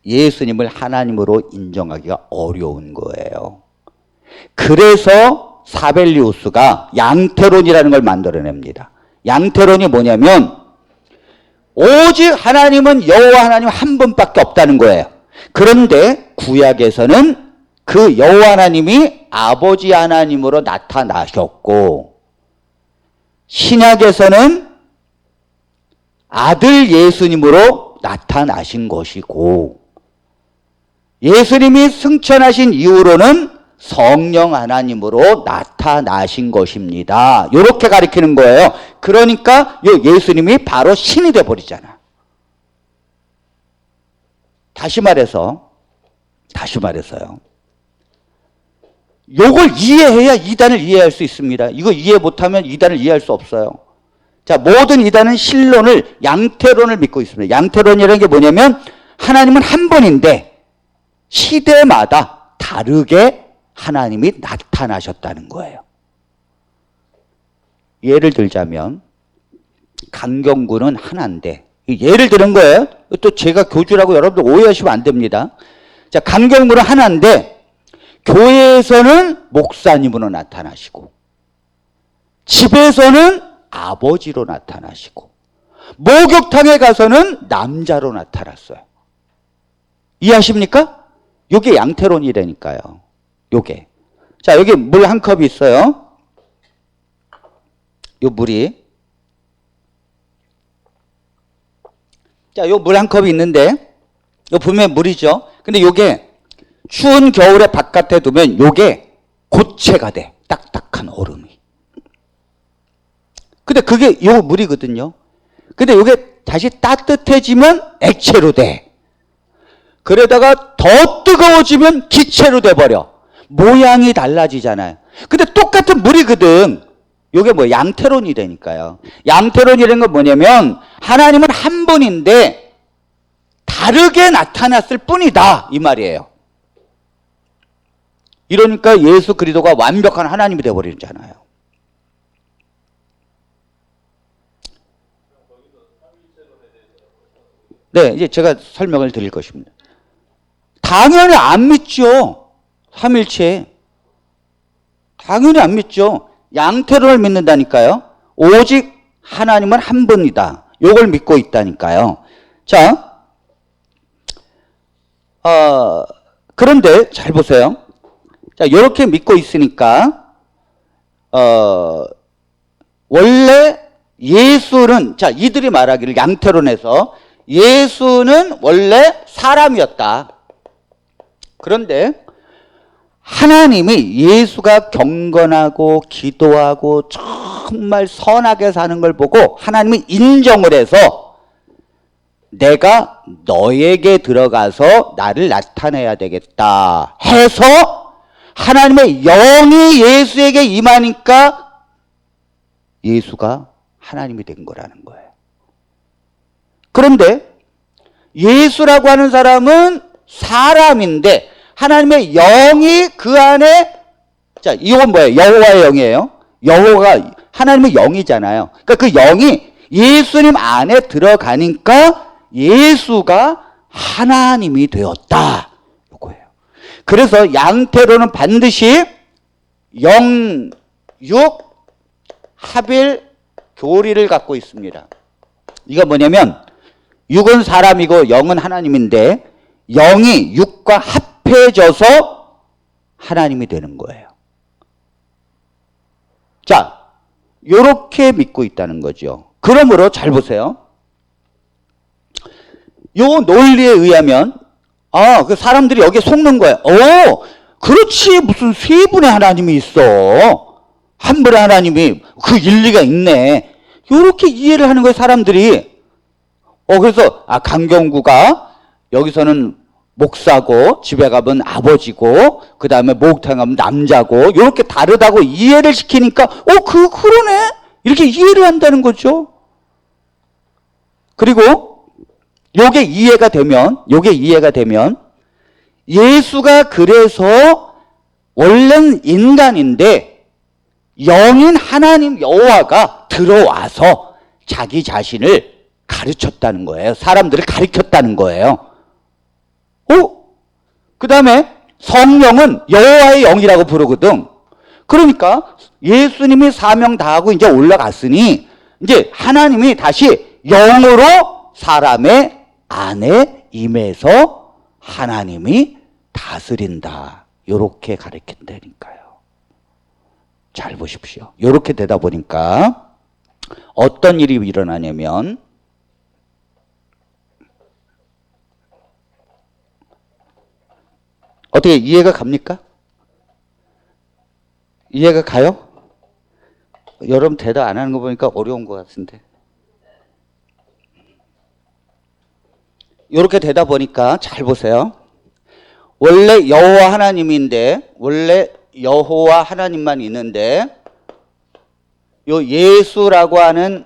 예수님을 하나님으로 인정하기가 어려운 거예요. 그래서 사벨리우스가 양태론이라는 걸 만들어냅니다. 양태론이 뭐냐면 오직 하나님은 여호와 하나님 한 분밖에 없다는 거예요. 그런데 구약에서는 그 여호와 하나님이 아버지 하나님으로 나타나셨고 신약에서는 아들 예수님으로 나타나신 것이고 예수님이 승천하신 이후로는 성령 하나님으로 나타나신 것입니다. 이렇게 가리키는 거예요. 그러니까 예수님이 바로 신이 돼버리잖아. 다시 말해서요. 요걸 이해해야 이단을 이해할 수 있습니다. 이거 이해 못하면 이단을 이해할 수 없어요. 자, 모든 이단은 신론을, 양태론을 믿고 있습니다. 양태론이라는 게 뭐냐면 하나님은 한 분인데 시대마다 다르게 하나님이 나타나셨다는 거예요. 예를 들자면 강경구는 하나인데, 예를 드는 거예요. 또 제가 교주라고 여러분들 오해하시면 안 됩니다. 자, 강경구는 하나인데 교회에서는 목사님으로 나타나시고 집에서는 아버지로 나타나시고 목욕탕에 가서는 남자로 나타났어요. 이해하십니까? 이게 양태론이라니까요. 요게. 자, 여기 물 한 컵이 있어요. 요 물이. 자, 요 물 한 컵이 있는데 요 분명히 물이죠. 근데 요게 추운 겨울에 바깥에 두면 요게 고체가 돼. 딱딱한 얼음이. 근데 그게 요 물이거든요. 근데 요게 다시 따뜻해지면 액체로 돼. 그러다가 더 뜨거워지면 기체로 돼버려. 모양이 달라지잖아요. 근데 똑같은 물이거든. 요게 뭐 양태론이라니까요. 양태론이라는 건 뭐냐면 하나님은 한 분인데 다르게 나타났을 뿐이다. 이 말이에요. 이러니까 예수 그리스도가 완벽한 하나님이 되어버리잖아요. 네, 이제 제가 설명을 드릴 것입니다. 당연히 안 믿죠. 삼일체. 당연히 안 믿죠. 양태론을 믿는다니까요. 오직 하나님은 한 분이다. 요걸 믿고 있다니까요. 자, 그런데 잘 보세요. 자, 이렇게 믿고 있으니까 원래 예수는, 자, 이들이 말하기를 양태론에서 예수는 원래 사람이었다. 그런데 하나님이 예수가 경건하고 기도하고 정말 선하게 사는 걸 보고 하나님이 인정을 해서 내가 너에게 들어가서 나를 나타내야 되겠다 해서 하나님의 영이 예수에게 임하니까 예수가 하나님이 된 거라는 거예요. 그런데 예수라고 하는 사람은 사람인데 하나님의 영이 그 안에, 자, 이건 뭐예요? 여호와의 영이에요. 여호와가 하나님의 영이잖아요. 그러니까 그 영이 예수님 안에 들어가니까 예수가 하나님이 되었다. 이거예요. 그래서 양태로는 반드시 영, 육, 합일, 교리를 갖고 있습니다. 이거 뭐냐면 육은 사람이고 영은 하나님인데 영이 육과 합해져서 하나님이 되는 거예요. 자, 요렇게 믿고 있다는 거죠. 그러므로 잘 보세요. 요 논리에 의하면 그 사람들이 여기에 속는 거예요. 그렇지, 무슨 세 분의 하나님이 있어. 한 분의 하나님이 그 일리가 있네. 요렇게 이해를 하는 거예요, 사람들이. 그래서 강경구가 여기서는 목사고 집에 가면 아버지고 그 다음에 목욕탕 가면 남자고 이렇게 다르다고 이해를 시키니까 그러네 이렇게 이해를 한다는 거죠. 그리고 요게 이해가 되면 예수가 그래서 원래는 인간인데 영인 하나님 여호와가 들어와서 자기 자신을 가르쳤다는 거예요. 사람들을 가르쳤다는 거예요. 그 다음에 성령은 여호와의 영이라고 부르거든. 그러니까 예수님이 사명 다하고 이제 올라갔으니 이제 하나님이 다시 영으로 사람의 안에 임해서 하나님이 다스린다. 요렇게 가르친다니까요. 잘 보십시오. 요렇게 되다 보니까 어떤 일이 일어나냐면 어떻게 이해가 갑니까? 이해가 가요? 여러분 대답 안 하는 거 보니까 어려운 것 같은데. 이렇게 되다 보니까 잘 보세요. 원래 여호와 하나님인데 원래 여호와 하나님만 있는데 요 예수라고 하는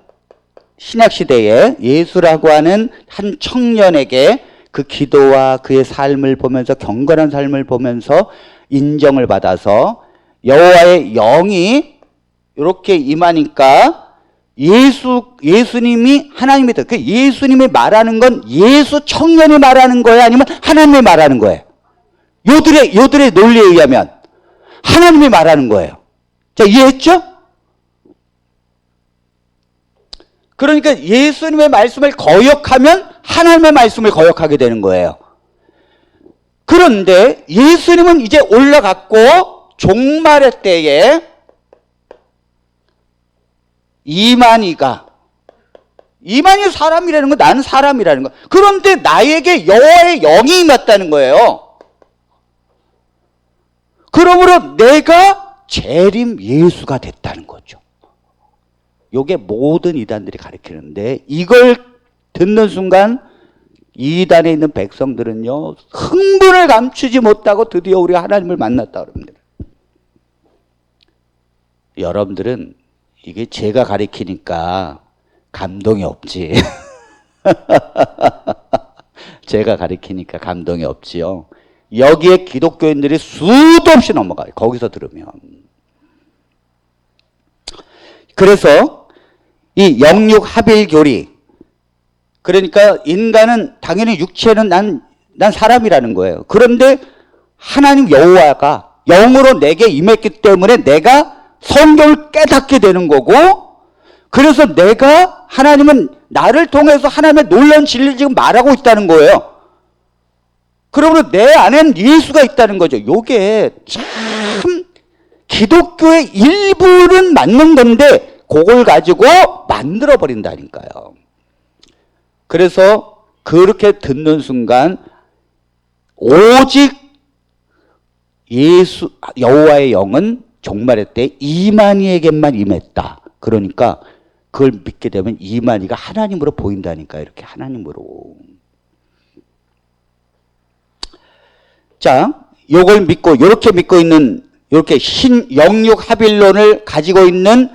신약시대에 예수라고 하는 한 청년에게 그 기도와 그의 삶을 보면서 경건한 삶을 보면서 인정을 받아서 여호와의 영이 이렇게 임하니까 예수님이 하나님이 돼. 그 예수님이 말하는 건 예수 청년이 말하는 거예요? 아니면 하나님이 말하는 거예요? 요들의 논리에 의하면 하나님이 말하는 거예요. 자, 이해했죠? 그러니까 예수님의 말씀을 거역하면 하나님의 말씀을 거역하게 되는 거예요. 그런데 예수님은 이제 올라갔고 종말의 때에 이만희 사람이라는 거, 나는 사람이라는 거. 그런데 나에게 여호와의 영이 임했다는 거예요. 그러므로 내가 재림 예수가 됐다는 거죠. 요게 모든 이단들이 가르치는데 이걸 듣는 순간 이단에 있는 백성들은요 흥분을 감추지 못하고 드디어 우리가 하나님을 만났다 그럽니다. 여러분들은 이게 제가 가르치니까 감동이 없지. 제가 가르치니까 감동이 없지요. 여기에 기독교인들이 수도 없이 넘어가요. 거기서 들으면. 그래서 이 영육 합일 교리, 그러니까 인간은 당연히 육체는 난 사람이라는 거예요. 그런데 하나님 여호와가 영으로 내게 임했기 때문에 내가 성경을 깨닫게 되는 거고, 그래서 내가 하나님은 나를 통해서 하나님의 놀라운 진리를 지금 말하고 있다는 거예요. 그러므로 내 안엔 예수가 있다는 거죠. 요게 참 기독교의 일부는 맞는 건데 그걸 가지고 만들어 버린다니까요. 그래서 그렇게 듣는 순간 오직 예수 여호와의 영은 종말의 때 이만희에게만 임했다. 그러니까 그걸 믿게 되면 이만희가 하나님으로 보인다니까. 이렇게 하나님으로. 자, 요걸 믿고 요렇게 믿고 있는, 요렇게 영육 합일론을 가지고 있는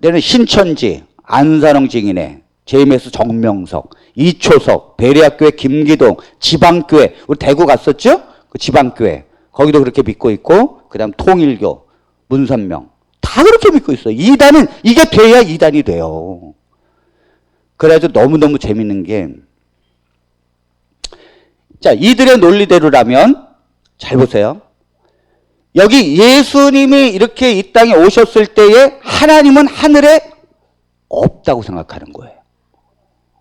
내는 신천지, 안산홍 증인회, JMS 정명석, 이초석, 배리학교회 김기동, 지방교회, 우리 대구 갔었죠? 그 지방교회. 거기도 그렇게 믿고 있고, 그 다음 통일교, 문선명. 다 그렇게 믿고 있어요. 이단은, 이게 돼야 이단이 돼요. 그래가지고 너무너무 재밌는 게, 자, 이들의 논리대로라면, 잘 보세요. 여기 예수님이 이렇게 이 땅에 오셨을 때에 하나님은 하늘에 없다고 생각하는 거예요.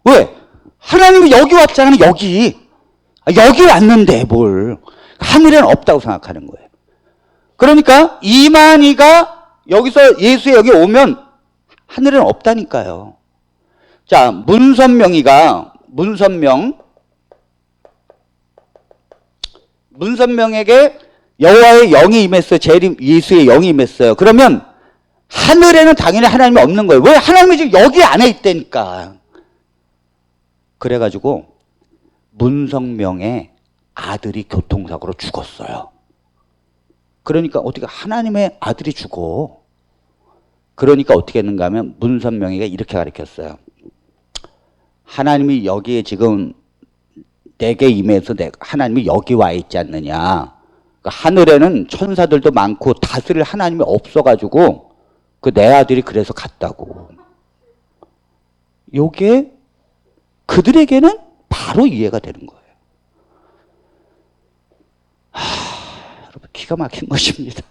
왜? 하나님이 여기 왔잖아요. 여기 왔는데 뭘. 하늘에는 없다고 생각하는 거예요. 그러니까 이만희가 여기서 예수의 여기 오면 하늘에는 없다니까요. 자, 문선명에게 여호와의 영이 임했어요. 예수의 영이 임했어요. 그러면 하늘에는 당연히 하나님이 없는 거예요. 왜? 하나님이 지금 여기 안에 있다니까. 그래가지고 문성명의 아들이 교통사고로 죽었어요. 그러니까 어떻게 하나님의 아들이 죽어. 그러니까 어떻게 했는가 하면 문선명이가 이렇게 가르쳤어요. 하나님이 여기에 지금 내게 임해서 하나님이 여기 와 있지 않느냐. 그러니까 하늘에는 천사들도 많고 다스릴 하나님이 없어가지고 그 내 아들이 그래서 갔다고. 요게 그들에게는 바로 이해가 되는 거예요. 여러분 기가 막힌 것입니다.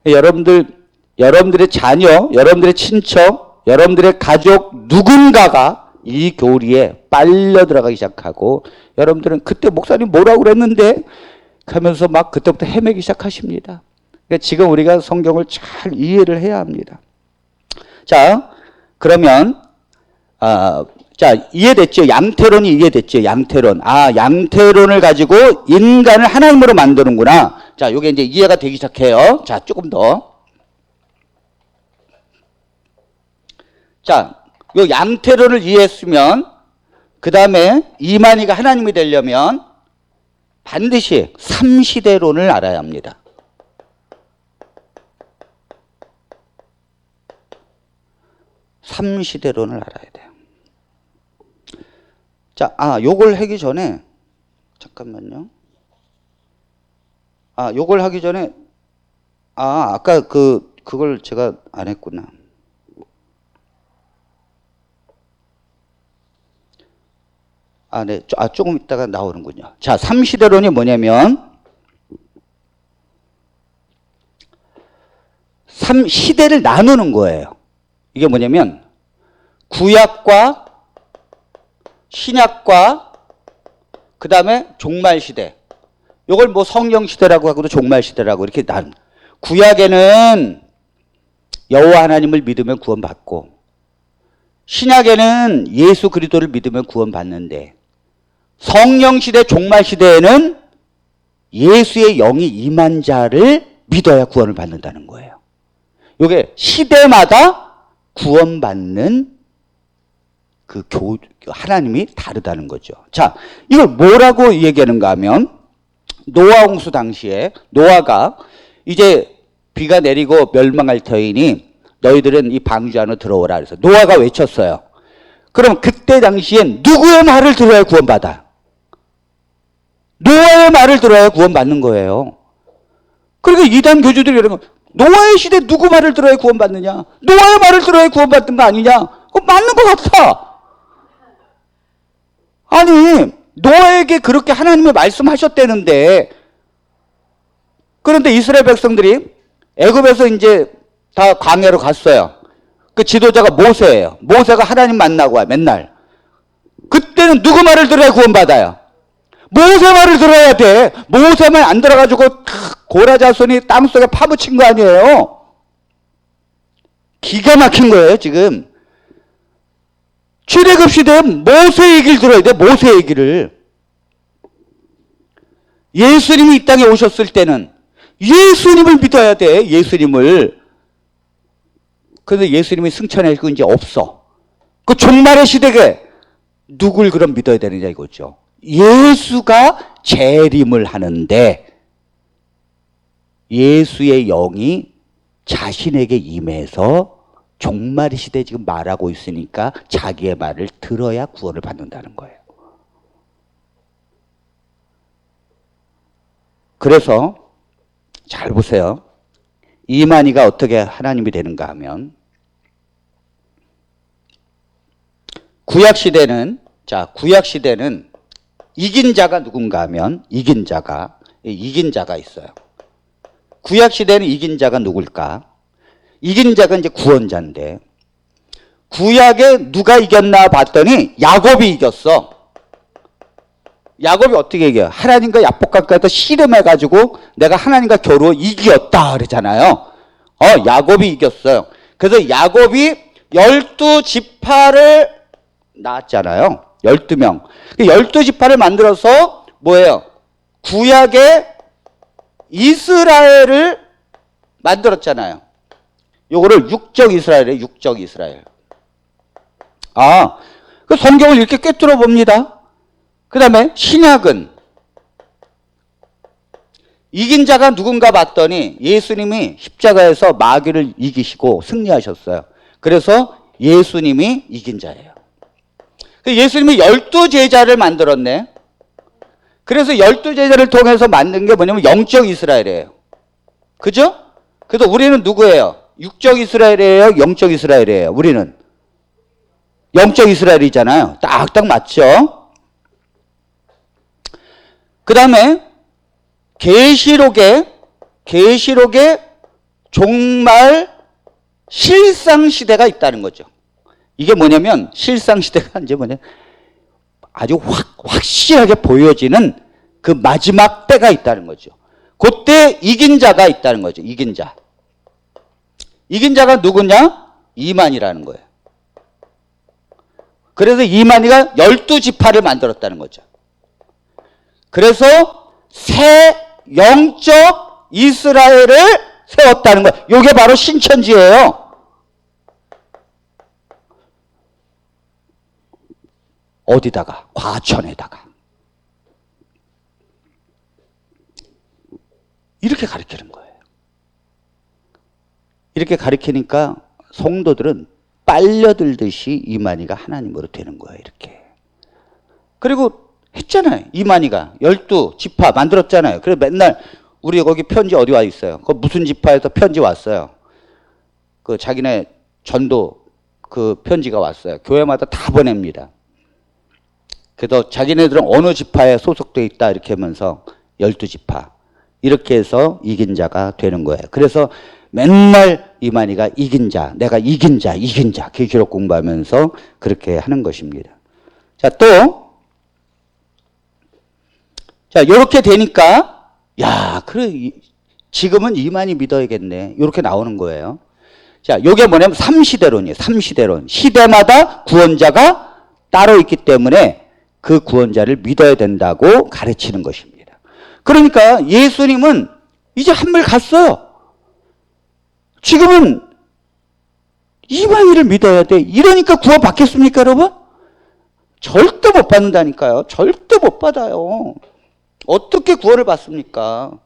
여러분들의 자녀, 여러분들의 친척, 여러분들의 가족 누군가가 이 교리에 빨려 들어가기 시작하고, 여러분들은 그때 목사님 뭐라고 그랬는데 하면서 막 그때부터 헤매기 시작하십니다. 그러니까 지금 우리가 성경을 잘 이해를 해야 합니다. 자, 그러면 자, 이해됐죠? 양태론이 이해됐죠? 양태론. 양태론을 가지고 인간을 하나님으로 만드는구나. 자, 요게 이제 이해가 되기 시작해요. 자, 조금 더. 자, 요 양태론을 이해했으면 그 다음에 이만희가 하나님이 되려면 반드시 삼시대론을 알아야 합니다. 삼시대론을 알아야 돼요. 자, 요걸 하기 전에 잠깐만요. 요걸 하기 전에 아까 그걸 제가 안 했구나. 네. 조금 있다가 나오는군요. 자, 삼시대론이 뭐냐면 시대를 나누는 거예요. 이게 뭐냐면 구약과 신약과 그 다음에 종말시대. 이걸 뭐 성령시대라고 하고도 종말시대라고 이렇게 구약에는 여호와 하나님을 믿으면 구원받고, 신약에는 예수 그리스도를 믿으면 구원받는데, 성령시대 종말시대에는 예수의 영이 임한 자를 믿어야 구원을 받는다는 거예요. 이게 시대마다 구원받는 하나님이 다르다는 거죠. 자, 이걸 뭐라고 얘기하는가 하면, 노아 홍수 당시에 노아가 이제 비가 내리고 멸망할 터이니 너희들은 이 방주 안으로 들어오라 그래서 노아가 외쳤어요. 그럼 그때 당시엔 누구의 말을 들어야 구원받아? 노아의 말을 들어야 구원받는 거예요. 그러니까 이단 교주들이 이러는 거, 노아의 시대 누구 말을 들어야 구원받느냐? 노아의 말을 들어야 구원받는 거 아니냐? 맞는 것 같아. 아니, 노아에게 그렇게 하나님이 말씀하셨다는데, 그런데 이스라엘 백성들이 애굽에서 이제 다 광야로 갔어요. 그 지도자가 모세예요. 모세가 하나님 만나고 와요, 맨날. 그때는 누구 말을 들어야 구원받아요? 모세 말을 들어야 돼. 모세 말 안 들어가지고 고라 자손이 땅속에 파묻힌 거 아니에요? 기가 막힌 거예요, 지금. 출애굽 시대에 모세 얘기를 들어야 돼, 모세 얘기를. 예수님이 이 땅에 오셨을 때는 예수님을 믿어야 돼, 예수님을. 그런데 예수님이 승천하시고 이제 없어. 그 종말의 시대에 누굴 그럼 믿어야 되느냐 이거죠. 예수가 재림을 하는데 예수의 영이 자신에게 임해서 종말의 시대에 지금 말하고 있으니까 자기의 말을 들어야 구원을 받는다는 거예요. 그래서 잘 보세요. 이만희가 어떻게 하나님이 되는가 하면, 구약시대는 이긴 자가 누군가 하면, 이긴 자가 있어요. 구약시대는 이긴 자가 누굴까? 이긴 자가 이제 구원자인데, 구약에 누가 이겼나 봤더니 야곱이 이겼어. 야곱이 어떻게 이겨요? 하나님과 약복강가에서 씨름해가지고 내가 하나님과 겨루어 이겼다 그러잖아요. 야곱이 이겼어요. 그래서 야곱이 12지파를 낳았잖아요. 12명. 12지파를 만들어서 뭐예요? 구약의 이스라엘을 만들었잖아요. 요거를 육적 이스라엘이에요. 육적 이스라엘. 그 성경을 이렇게 꿰뚫어 봅니다. 그 다음에 신약은 이긴 자가 누군가 봤더니 예수님이 십자가에서 마귀를 이기시고 승리하셨어요. 그래서 예수님이 이긴 자예요. 예수님이 12제자를 만들었네. 그래서 12제자를 통해서 만든 게 뭐냐면 영적 이스라엘이에요. 그죠? 그래서 우리는 누구예요? 육적 이스라엘이에요? 영적 이스라엘이에요? 우리는 영적 이스라엘이잖아요. 딱딱 맞죠? 그 다음에 계시록에 종말 실상시대가 있다는 거죠. 이게 뭐냐면 실상시대가 이제 아주 확실하게 보여지는 그 마지막 때가 있다는 거죠. 그때 이긴 자가 있다는 거죠. 이긴 자. 이긴 자가 누구냐? 이만희라는 거예요. 그래서 이만희가 12지파를 만들었다는 거죠. 그래서 새 영적 이스라엘을 세웠다는 거예요. 이게 바로 신천지예요. 어디다가? 과천에다가. 이렇게 가르치는 거예요. 이렇게 가르치니까 성도들은 빨려들듯이 이만희가 하나님으로 되는 거예요. 이렇게. 그리고 했잖아요. 이만희가 12지파 만들었잖아요. 그래서 맨날 우리 거기 편지 어디 와 있어요. 그 무슨 지파에서 편지 왔어요. 그 자기네 전도 그 편지가 왔어요. 교회마다 다 보냅니다. 그래서 자기네들은 어느 지파에 소속돼 있다 이렇게 하면서 12지파 이렇게 해서 이긴 자가 되는 거예요. 그래서 맨날 이만희가 이긴 자, 내가 이긴 자 계시록 공부하면서 그렇게 하는 것입니다. 자, 또 자, 요렇게 되니까 그래 지금은 이만희 믿어야겠네. 요렇게 나오는 거예요. 자, 요게 뭐냐면 삼시대론이에요. 삼시대론. 시대마다 구원자가 따로 있기 때문에 그 구원자를 믿어야 된다고 가르치는 것입니다. 그러니까 예수님은 이제 한물 갔어요. 지금은 이만희를 믿어야 돼. 이러니까 구원 받겠습니까, 여러분? 절대 못 받는다니까요. 절대 못 받아요. 어떻게 구원을 받습니까?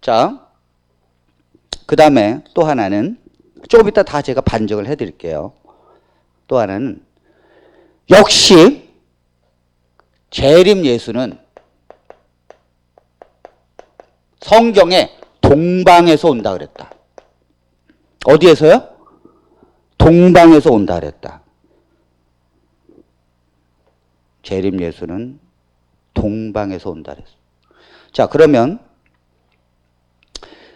자, 그 다음에 또 하나는 조금 이따 다 제가 반증을 해드릴게요. 또 하나는 역시 재림 예수는 성경에 동방에서 온다 그랬다. 어디에서요? 동방에서 온다 그랬다. 재림 예수는 동방에서 온다 그랬어. 자, 그러면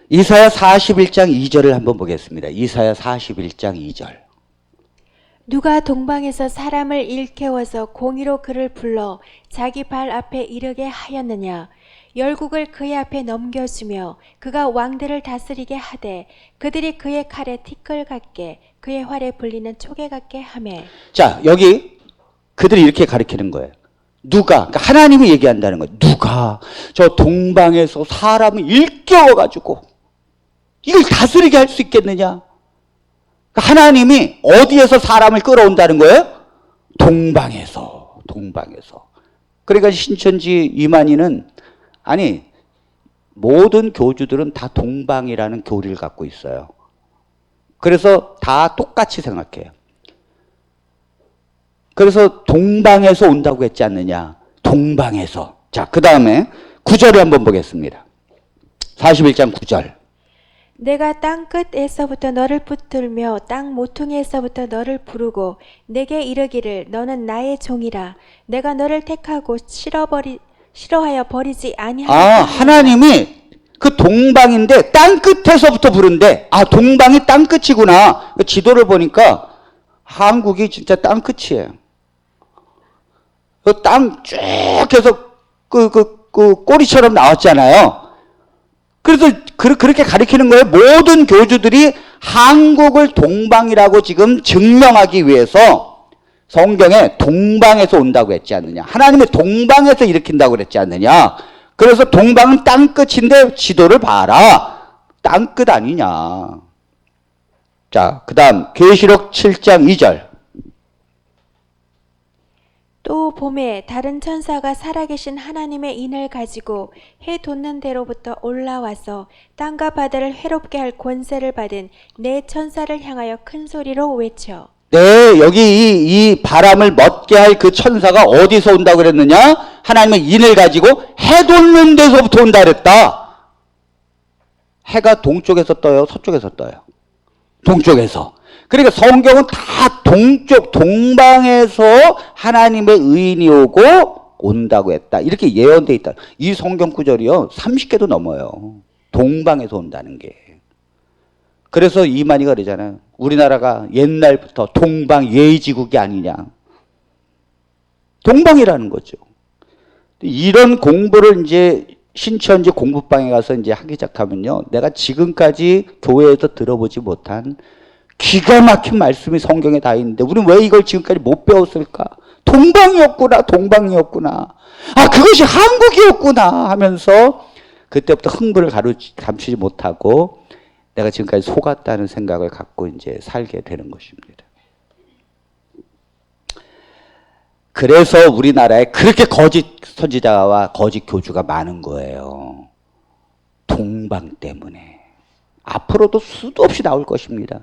이사야 41장 2절을 한번 보겠습니다. 이사야 41장 2절. 누가 동방에서 사람을 일깨워서 공의로 그를 불러 자기 발 앞에 이르게 하였느냐. 열국을 그의 앞에 넘겨주며 그가 왕들을 다스리게 하되 그들이 그의 칼에 티끌 같게 그의 활에 불리는 초계 같게 하매. 자, 여기 그들이 이렇게 가리키는 거예요. 누가, 그러니까 하나님이 얘기한다는 거예요. 누가 저 동방에서 사람을 일깨워가지고 이걸 다스리게 할 수 있겠느냐? 그러니까 하나님이 어디에서 사람을 끌어온다는 거예요? 동방에서. 그러니까 신천지 이만희는, 아니, 모든 교주들은 다 동방이라는 교리를 갖고 있어요. 그래서 다 똑같이 생각해요. 그래서 동방에서 온다고 했지 않느냐? 동방에서. 자, 그 다음에 9절을 한번 보겠습니다. 41장 9절. 내가 땅 끝에서부터 너를 붙들며 땅 모퉁이에서부터 너를 부르고 내게 이르기를 너는 나의 종이라. 내가 너를 택하고 싫어하여 버리지 아니하였다. 하나님이 그 동방인데 땅 끝에서부터 부른대. 동방이 땅 끝이구나. 그 지도를 보니까 한국이 진짜 땅 끝이에요. 그 땅 쭉 해서 그 꼬리처럼 나왔잖아요. 그래서 그렇게 가리키는 거예요. 모든 교주들이 한국을 동방이라고 지금 증명하기 위해서 성경에 동방에서 온다고 했지 않느냐. 하나님의 동방에서 일으킨다고 그랬지 않느냐. 그래서 동방은 땅끝인데 지도를 봐라. 땅끝 아니냐. 자, 그 다음 계시록 7장 2절. 또 봄에 다른 천사가 살아계신 하나님의 인을 가지고 해 돋는 데로부터 올라와서 땅과 바다를 해롭게 할 권세를 받은 네 천사를 향하여 큰 소리로 외쳐. 네, 여기 이 바람을 멎게 할 그 천사가 어디서 온다고 그랬느냐? 하나님의 인을 가지고 해 돋는 데서부터 온다 그랬다. 해가 동쪽에서 떠요? 서쪽에서 떠요? 동쪽에서. 그러니까 성경은 다 동방에서 하나님의 의인이 오고 온다고 했다. 이렇게 예언되어 있다. 이 성경 구절이요, 30개도 넘어요. 동방에서 온다는 게. 그래서 이만희가 그러잖아요. 우리나라가 옛날부터 동방 예의지국이 아니냐. 동방이라는 거죠. 이런 공부를 이제 신천지 공부방에 가서 이제 하기 시작하면요, 내가 지금까지 교회에서 들어보지 못한 기가 막힌 말씀이 성경에 다 있는데 우리는 왜 이걸 지금까지 못 배웠을까? 동방이었구나. 그것이 한국이었구나 하면서 그때부터 흥분을 감추지 못하고 내가 지금까지 속았다는 생각을 갖고 이제 살게 되는 것입니다. 그래서 우리나라에 그렇게 거짓 선지자와 거짓 교주가 많은 거예요. 동방 때문에. 앞으로도 수도 없이 나올 것입니다.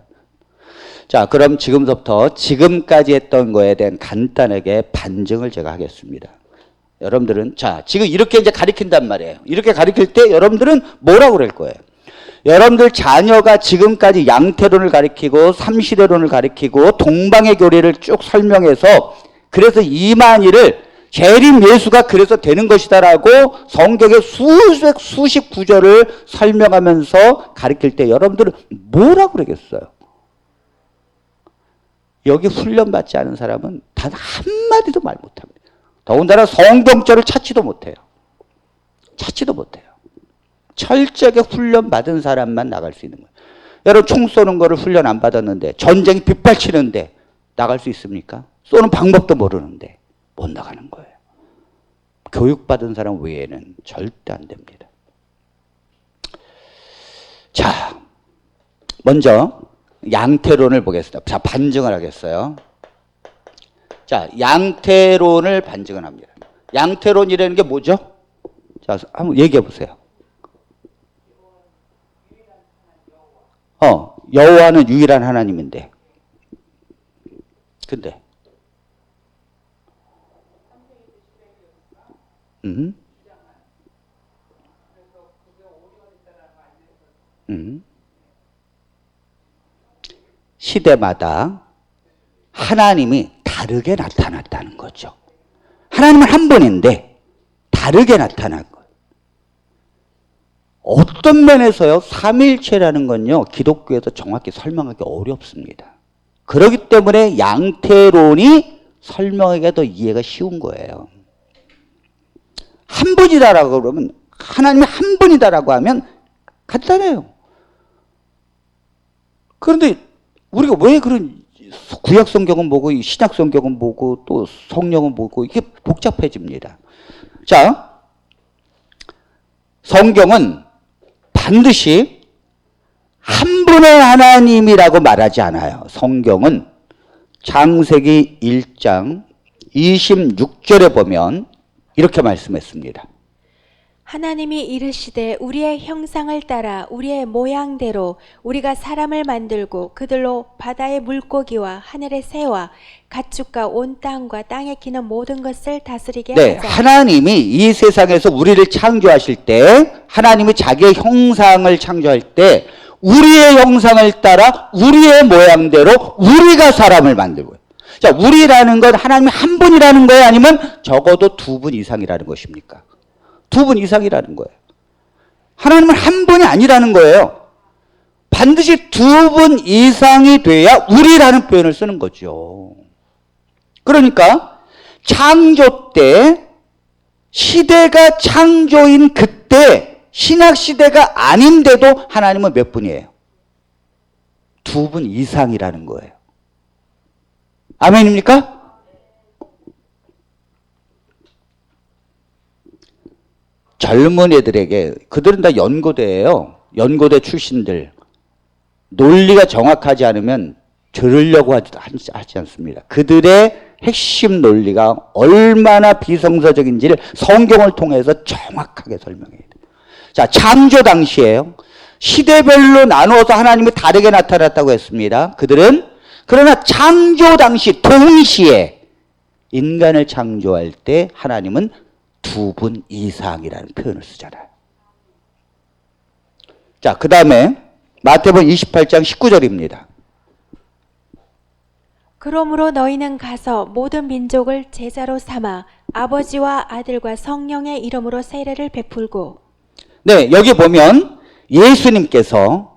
자, 그럼 지금부터 지금까지 했던 거에 대한 간단하게 반증을 제가 하겠습니다. 여러분들은, 자, 지금 이렇게 이제 가리킨단 말이에요. 이렇게 가리킬 때 여러분들은 뭐라고 그럴 거예요? 여러분들 자녀가 지금까지 양태론을 가리키고 삼시대론을 가리키고 동방의 교리를 쭉 설명해서 그래서 이만희를 재림 예수가 그래서 되는 것이다라고 성경의 수십 구절을 설명하면서 가리킬 때 여러분들은 뭐라고 그러겠어요? 여기 훈련받지 않은 사람은 단 한마디도 말 못합니다. 더군다나 성경절을 찾지도 못해요. 철저하게 훈련받은 사람만 나갈 수 있는 거예요. 여러분 총 쏘는 거를 훈련 안 받았는데 전쟁이 빗발치는데 나갈 수 있습니까? 쏘는 방법도 모르는데 못 나가는 거예요. 교육받은 사람 외에는 절대 안 됩니다. 자, 먼저 양태론을 보겠습니다. 자, 반증을 하겠어요. 자, 양태론을 반증을 합니다. 양태론이라는 게 뭐죠? 자, 한번 얘기해 보세요. 여호와는 유일한 하나님인데. 근데 시대마다 하나님이 다르게 나타났다는 거죠. 하나님은 한 분인데 다르게 나타난 거예요. 어떤 면에서요, 삼위일체라는 건요, 기독교에서 정확히 설명하기 어렵습니다. 그렇기 때문에 양태론이 설명하기가 더 이해가 쉬운 거예요. 한 분이다라고 그러면, 하나님이 한 분이다라고 하면 간단해요. 그런데 우리가 왜 그런 구약 성경은 보고 신약 성경은 보고 또 성령은 보고 이게 복잡해집니다. 자, 성경은 반드시 한 분의 하나님이라고 말하지 않아요. 성경은 창세기 1장 26절에 보면 이렇게 말씀했습니다. 하나님이 이르시되 우리의 형상을 따라 우리의 모양대로 우리가 사람을 만들고 그들로 바다의 물고기와 하늘의 새와 가축과 온 땅과 땅에 기는 모든 것을 다스리게 네, 하자. 하나님이 이 세상에서 우리를 창조하실 때, 하나님이 자기의 형상을 창조할 때 우리의 형상을 따라 우리의 모양대로 우리가 사람을 만들고요. 자, 우리라는 건 하나님이 한 분이라는 거예요? 아니면 적어도 두 분 이상이라는 것입니까? 두 분 이상이라는 거예요. 하나님은 한 분이 아니라는 거예요. 반드시 두 분 이상이 돼야 우리라는 표현을 쓰는 거죠. 그러니까 창조 때, 시대가 창조인 그때, 신약 시대가 아닌데도 하나님은 몇 분이에요? 두 분 이상이라는 거예요. 아멘입니까? 젊은 애들에게, 그들은 다 연고대예요. 연고대 출신들. 논리가 정확하지 않으면 들으려고 하지 않습니다. 그들의 핵심 논리가 얼마나 비성서적인지를 성경을 통해서 정확하게 설명해야 돼요. 자, 창조 당시에요. 시대별로 나누어서 하나님이 다르게 나타났다고 했습니다. 그들은, 그러나 창조 당시 동시에 인간을 창조할 때 하나님은 두 분 이상이라는 표현을 쓰잖아요. 자, 그 다음에 마태복음 28장 19절입니다. 그러므로 너희는 가서 모든 민족을 제자로 삼아 아버지와 아들과 성령의 이름으로 세례를 베풀고. 네, 여기 보면 예수님께서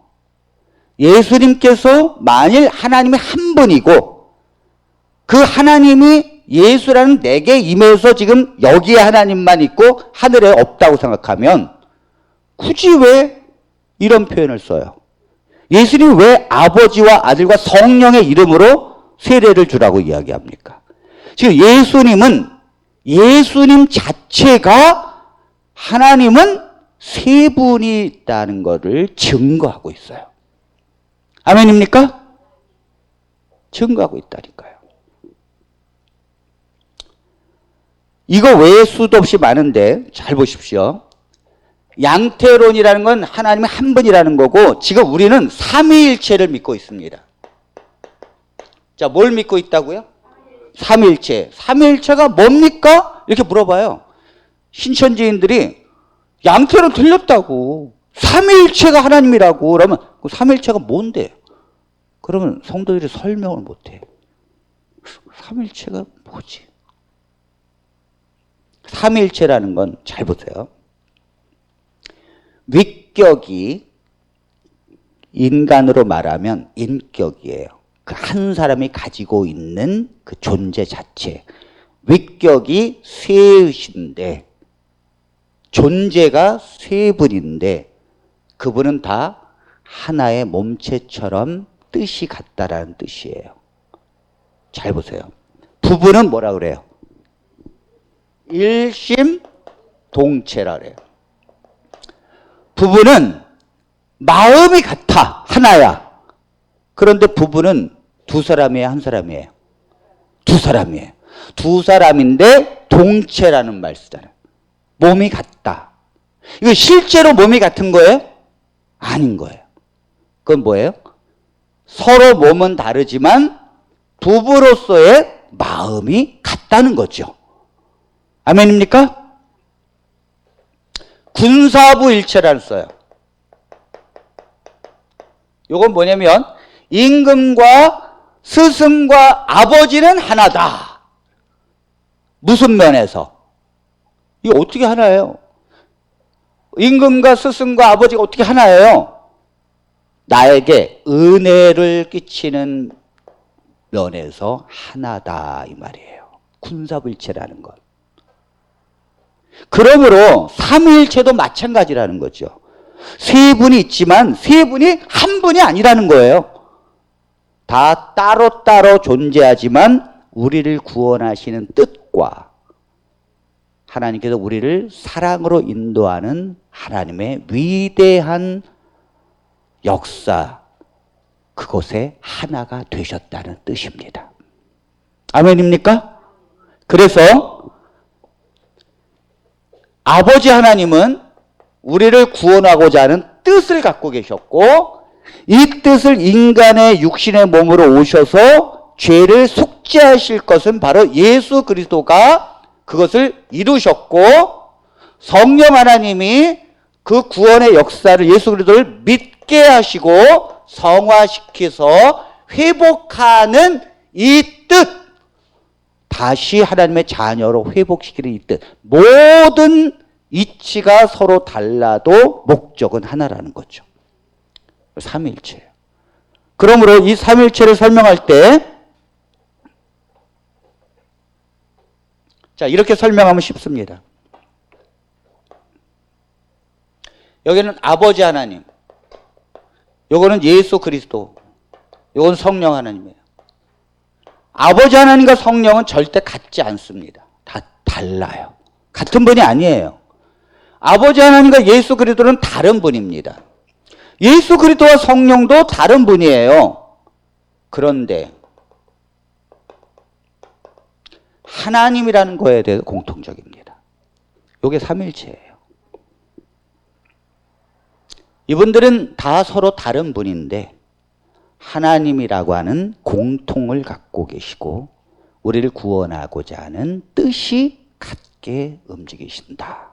만일 하나님이 한 분이고 그 하나님이 예수라는 내게 임해서 지금 여기에 하나님만 있고 하늘에 없다고 생각하면 굳이 왜 이런 표현을 써요? 예수님이 왜 아버지와 아들과 성령의 이름으로 세례를 주라고 이야기합니까? 지금 예수님 자체가 하나님은 세 분이 있다는 것을 증거하고 있어요. 아멘입니까? 증거하고 있다니까요. 이거 외에 수도 없이 많은데 잘 보십시오. 양태론이라는 건 하나님이 한 분이라는 거고, 지금 우리는 삼위일체를 믿고 있습니다. 자, 뭘 믿고 있다고요? 삼위일체. 삼위일체가 뭡니까? 이렇게 물어봐요. 신천지인들이 양태론 틀렸다고. 삼위일체가 하나님이라고. 그러면 그 삼위일체가 뭔데? 그러면 성도들이 설명을 못해. 삼위일체가 뭐지? 삼위일체라는 건 잘 보세요. 위격이 인간으로 말하면 인격이에요. 그 한 사람이 가지고 있는 그 존재 자체. 위격이 셋인데 존재가 세 분인데 그분은 다 하나의 몸체처럼 뜻이 같다라는 뜻이에요. 잘 보세요. 부부는 뭐라 그래요? 일심동체라 그래요. 부부는 마음이 같아. 하나야. 그런데 부부는 두 사람이에요? 한 사람이에요? 두 사람이에요. 두 사람인데 동체라는 말 쓰잖아요. 몸이 같다. 이거 실제로 몸이 같은 거예요? 아닌 거예요. 그건 뭐예요? 서로 몸은 다르지만 부부로서의 마음이 같다는 거죠. 아멘입니까? 군사부 일체라는 써요. 이건 뭐냐면 임금과 스승과 아버지는 하나다. 무슨 면에서? 이게 어떻게 하나예요? 임금과 스승과 아버지가 어떻게 하나예요? 나에게 은혜를 끼치는 면에서 하나다 이 말이에요. 군사불체라는 것. 그러므로 삼위일체도 마찬가지라는 거죠. 세 분이 있지만 세 분이 한 분이 아니라는 거예요. 다 따로따로 존재하지만 우리를 구원하시는 뜻과 하나님께서 우리를 사랑으로 인도하는 하나님의 위대한 역사, 그곳에 하나가 되셨다는 뜻입니다. 아멘입니까? 그래서 아버지 하나님은 우리를 구원하고자 하는 뜻을 갖고 계셨고, 이 뜻을 인간의 육신의 몸으로 오셔서 죄를 속죄하실 것은 바로 예수 그리스도가 그것을 이루셨고, 성령 하나님이 그 구원의 역사를 예수 그리스도를 믿게 하시고 성화시켜서 회복하는 이 뜻, 다시 하나님의 자녀로 회복시키는 이 뜻, 모든 이치가 서로 달라도 목적은 하나라는 거죠. 삼위일체예요. 그러므로 이 삼위일체를 설명할 때, 자, 이렇게 설명하면 쉽습니다. 여기는 아버지 하나님, 요거는 예수 그리스도, 요건 성령 하나님이에요. 아버지 하나님과 성령은 절대 같지 않습니다. 다 달라요. 같은 분이 아니에요. 아버지 하나님과 예수 그리스도는 다른 분입니다. 예수 그리스도와 성령도 다른 분이에요. 그런데 하나님이라는 거에 대해서 공통적입니다. 이게 삼위일체예요. 이분들은 다 서로 다른 분인데 하나님이라고 하는 공통을 갖고 계시고 우리를 구원하고자 하는 뜻이 같게 움직이신다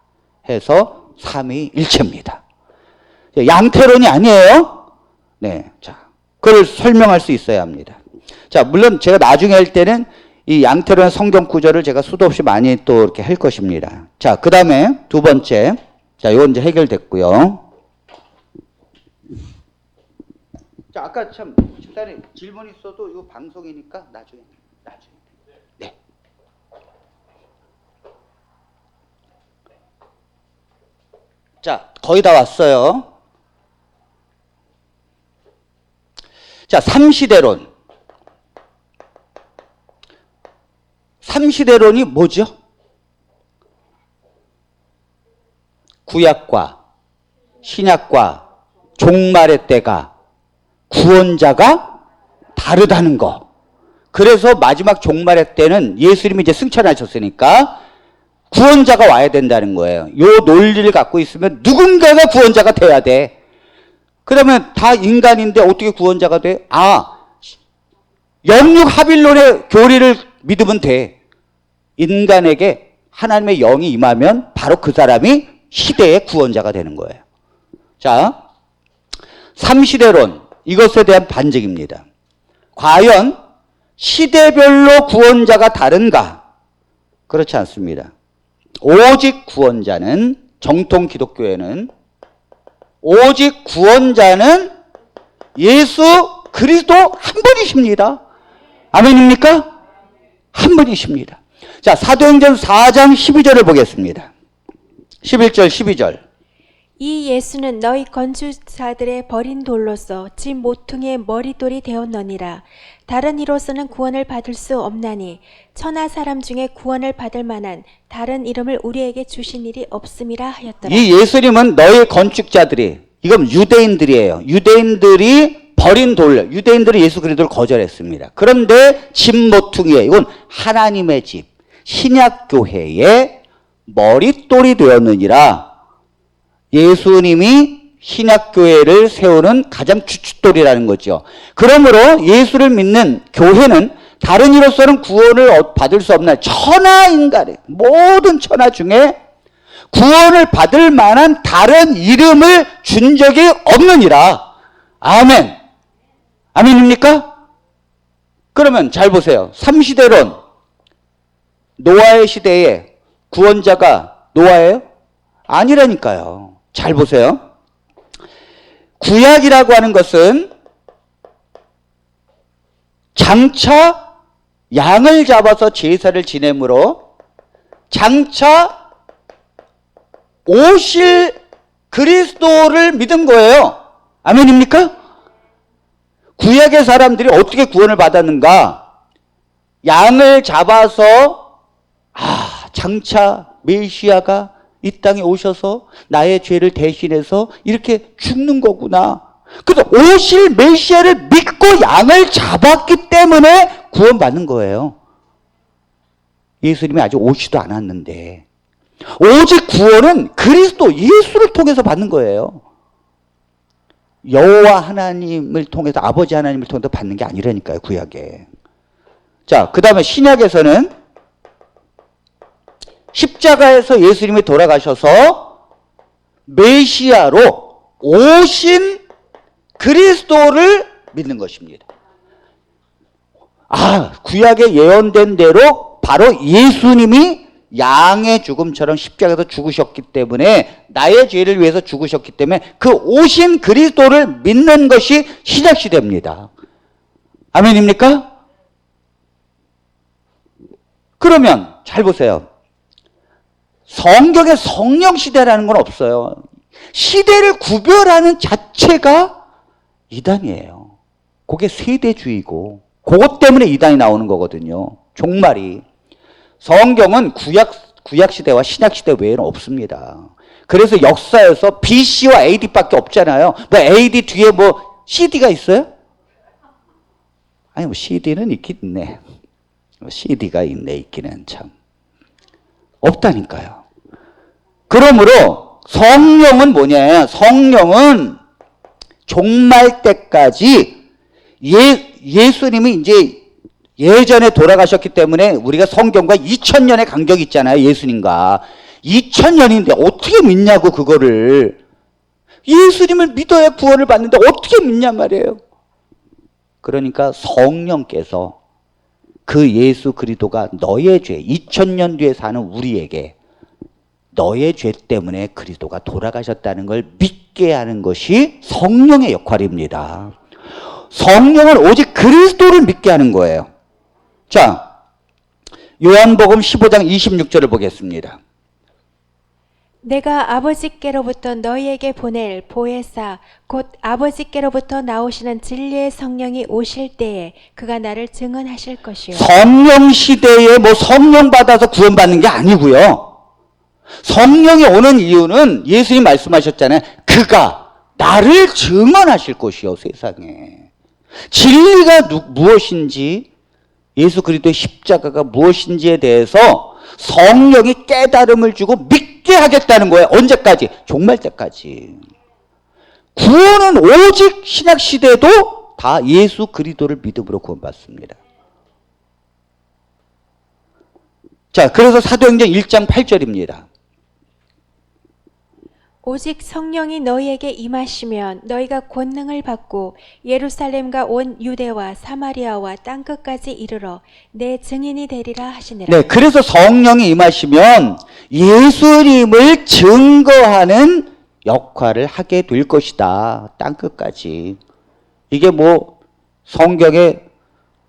해서 삼위일체입니다. 양태론이 아니에요. 네, 자, 그걸 설명할 수 있어야 합니다. 자, 물론 제가 나중에 할 때는 이 양태론 성경 구절을 제가 수도 없이 많이 또 이렇게 할 것입니다. 자, 그 다음에 두 번째, 자, 이건 이제 해결됐고요. 자, 아까 참 집사님 질문 있어도 이거 방송이니까 나중에. 네. 자, 거의 다 왔어요. 자, 삼시대론. 삼시대론이 뭐죠? 구약과 신약과 종말의 때가 구원자가 다르다는 거. 그래서 마지막 종말의 때는 예수님이 이제 승천하셨으니까 구원자가 와야 된다는 거예요. 요 논리를 갖고 있으면 누군가가 구원자가 돼야 돼. 그러면 다 인간인데 어떻게 구원자가 돼? 아, 영육합일론의 교리를 믿으면 돼. 인간에게 하나님의 영이 임하면 바로 그 사람이 시대의 구원자가 되는 거예요. 자, 삼시대론, 이것에 대한 반증입니다. 과연 시대별로 구원자가 다른가? 그렇지 않습니다. 오직 구원자는, 정통 기독교에는 오직 구원자는 예수 그리스도 한 분이십니다. 아멘입니까? 한 분이십니다. 자, 사도행전 4장 12절을 보겠습니다. 11절 12절. 이 예수는 너희 건축자들의 버린 돌로서 집 모퉁이의 머릿돌이 되었느니라. 다른 이로서는 구원을 받을 수 없나니 천하 사람 중에 구원을 받을 만한 다른 이름을 우리에게 주신 일이 없음이라 하였더라. 이 예수님은 너희 건축자들이, 이건 유대인들이에요. 유대인들이 버린 돌, 유대인들이 예수 그리스도를 거절했습니다. 그런데 집 모퉁이에, 이건 하나님의 집, 신약교회의 머릿돌이 되었느니라. 예수님이 신약교회를 세우는 가장 주춧돌이라는 거죠. 그러므로 예수를 믿는 교회는 다른 이로서는 구원을 받을 수 없는 천하인간의 모든 천하 중에 구원을 받을 만한 다른 이름을 준 적이 없느니라. 아멘. 아멘입니까? 그러면 잘 보세요. 3시대론, 노아의 시대에 구원자가 노아예요? 아니라니까요. 잘 보세요. 구약이라고 하는 것은 장차 양을 잡아서 제사를 지내므로 장차 오실 그리스도를 믿은 거예요. 아멘입니까? 구약의 사람들이 어떻게 구원을 받았는가? 양을 잡아서 장차 메시아가 이 땅에 오셔서 나의 죄를 대신해서 이렇게 죽는 거구나. 그래서 오실 메시아를 믿고 양을 잡았기 때문에 구원받는 거예요. 예수님이 아직 오지도 않았는데. 오직 구원은 그리스도 예수를 통해서 받는 거예요. 여호와 하나님을 통해서, 아버지 하나님을 통해서 받는 게 아니라니까요, 구약에. 자, 그 다음에 신약에서는 십자가에서 예수님이 돌아가셔서 메시아로 오신 그리스도를 믿는 것입니다. 구약에 예언된 대로 바로 예수님이 양의 죽음처럼 십자가에서 죽으셨기 때문에, 나의 죄를 위해서 죽으셨기 때문에 그 오신 그리스도를 믿는 것이 신약시대입니다. 아멘입니까? 그러면 잘 보세요. 성경에 성령시대라는 건 없어요. 시대를 구별하는 자체가 이단이에요. 그게 세대주의고, 그것 때문에 이단이 나오는 거거든요. 종말이. 성경은 구약시대와 신약시대 외에는 없습니다. 그래서 역사에서 BC와 AD밖에 없잖아요. 뭐 AD 뒤에 뭐 CD가 있어요? 아니 뭐 CD는 있긴 있네. CD가 있네, 있기는 참. 없다니까요. 그러므로 성령은 뭐냐? 성령은 종말 때까지 예수님이 이제 예전에 돌아가셨기 때문에 우리가 성경과 2000년의 간격이 있잖아요. 예수님과 2000년인데 어떻게 믿냐고. 그거를 예수님을 믿어야 구원을 받는데 어떻게 믿냔 말이에요. 그러니까 성령께서 그 예수 그리스도가 너의 죄, 2000년 뒤에 사는 우리에게 너의 죄 때문에 그리스도가 돌아가셨다는 걸 믿게 하는 것이 성령의 역할입니다. 성령은 오직 그리스도를 믿게 하는 거예요. 자, 요한복음 15장 26절을 보겠습니다. 내가 아버지께로부터 너희에게 보낼 보혜사 곧 아버지께로부터 나오시는 진리의 성령이 오실 때에 그가 나를 증언하실 것이요. 성령 시대에 뭐 성령 받아서 구원받는 게 아니고요. 성령이 오는 이유는 예수님 말씀하셨잖아요. 그가 나를 증언하실 것이요, 세상에. 진리가 무엇인지, 예수 그리스도의 십자가가 무엇인지에 대해서 성령이 깨달음을 주고 믿게 하겠다는 거예요. 언제까지? 종말 때까지. 구원은 오직 신약시대도 다 예수 그리스도를 믿음으로 구원받습니다. 자, 그래서 사도행전 1장 8절입니다. 오직 성령이 너희에게 임하시면 너희가 권능을 받고 예루살렘과 온 유대와 사마리아와 땅끝까지 이르러 내 증인이 되리라 하시니라. 네, 그래서 성령이 임하시면 예수님을 증거하는 역할을 하게 될 것이다. 땅끝까지. 이게 뭐 성경에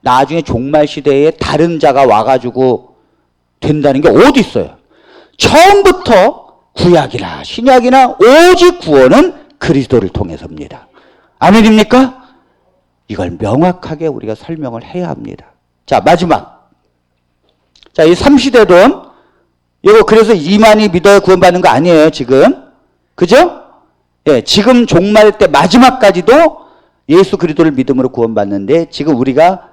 나중에 종말 시대에 다른 자가 와가지고 된다는 게 어디 있어요? 처음부터 구약이나 신약이나 오직 구원은 그리스도를 통해서입니다. 아멘입니까? 이걸 명확하게 우리가 설명을 해야 합니다. 자, 마지막. 자, 이 3시대론 이거 그래서 이만희 믿어야 구원받는 거 아니에요, 지금. 그죠? 예, 지금 종말 때 마지막까지도 예수 그리스도를 믿음으로 구원받는데, 지금 우리가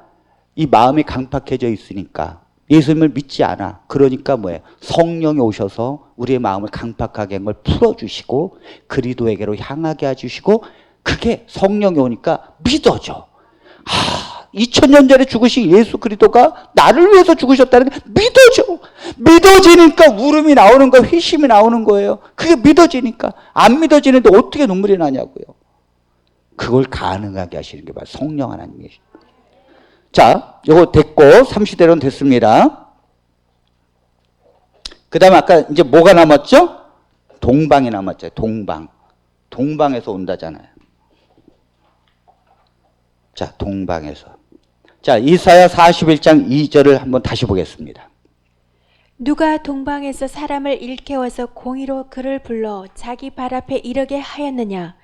이 마음이 강팍해져 있으니까 예수님을 믿지 않아. 그러니까 뭐예요? 성령이 오셔서 우리의 마음을 강팍하게 한 걸 풀어주시고 그리스도에게로 향하게 해주시고, 그게 성령이 오니까 믿어져. 2000년 전에 죽으신 예수 그리스도가 나를 위해서 죽으셨다는 게 믿어져. 믿어지니까 울음이 나오는 거예요. 회심이 나오는 거예요. 그게 믿어지니까. 안 믿어지는데 어떻게 눈물이 나냐고요. 그걸 가능하게 하시는 게 바로 성령 하나님이에요. 자, 요거 됐고 3시대로는 됐습니다. 그 다음에 아까 이제 뭐가 남았죠? 동방이 남았죠. 동방. 동방에서 온다잖아요. 자, 동방에서. 자, 이사야 41장 2절을 한번 다시 보겠습니다. 누가 동방에서 사람을 일깨워서 공의로 그를 불러 자기 발 앞에 이르게 하였느냐?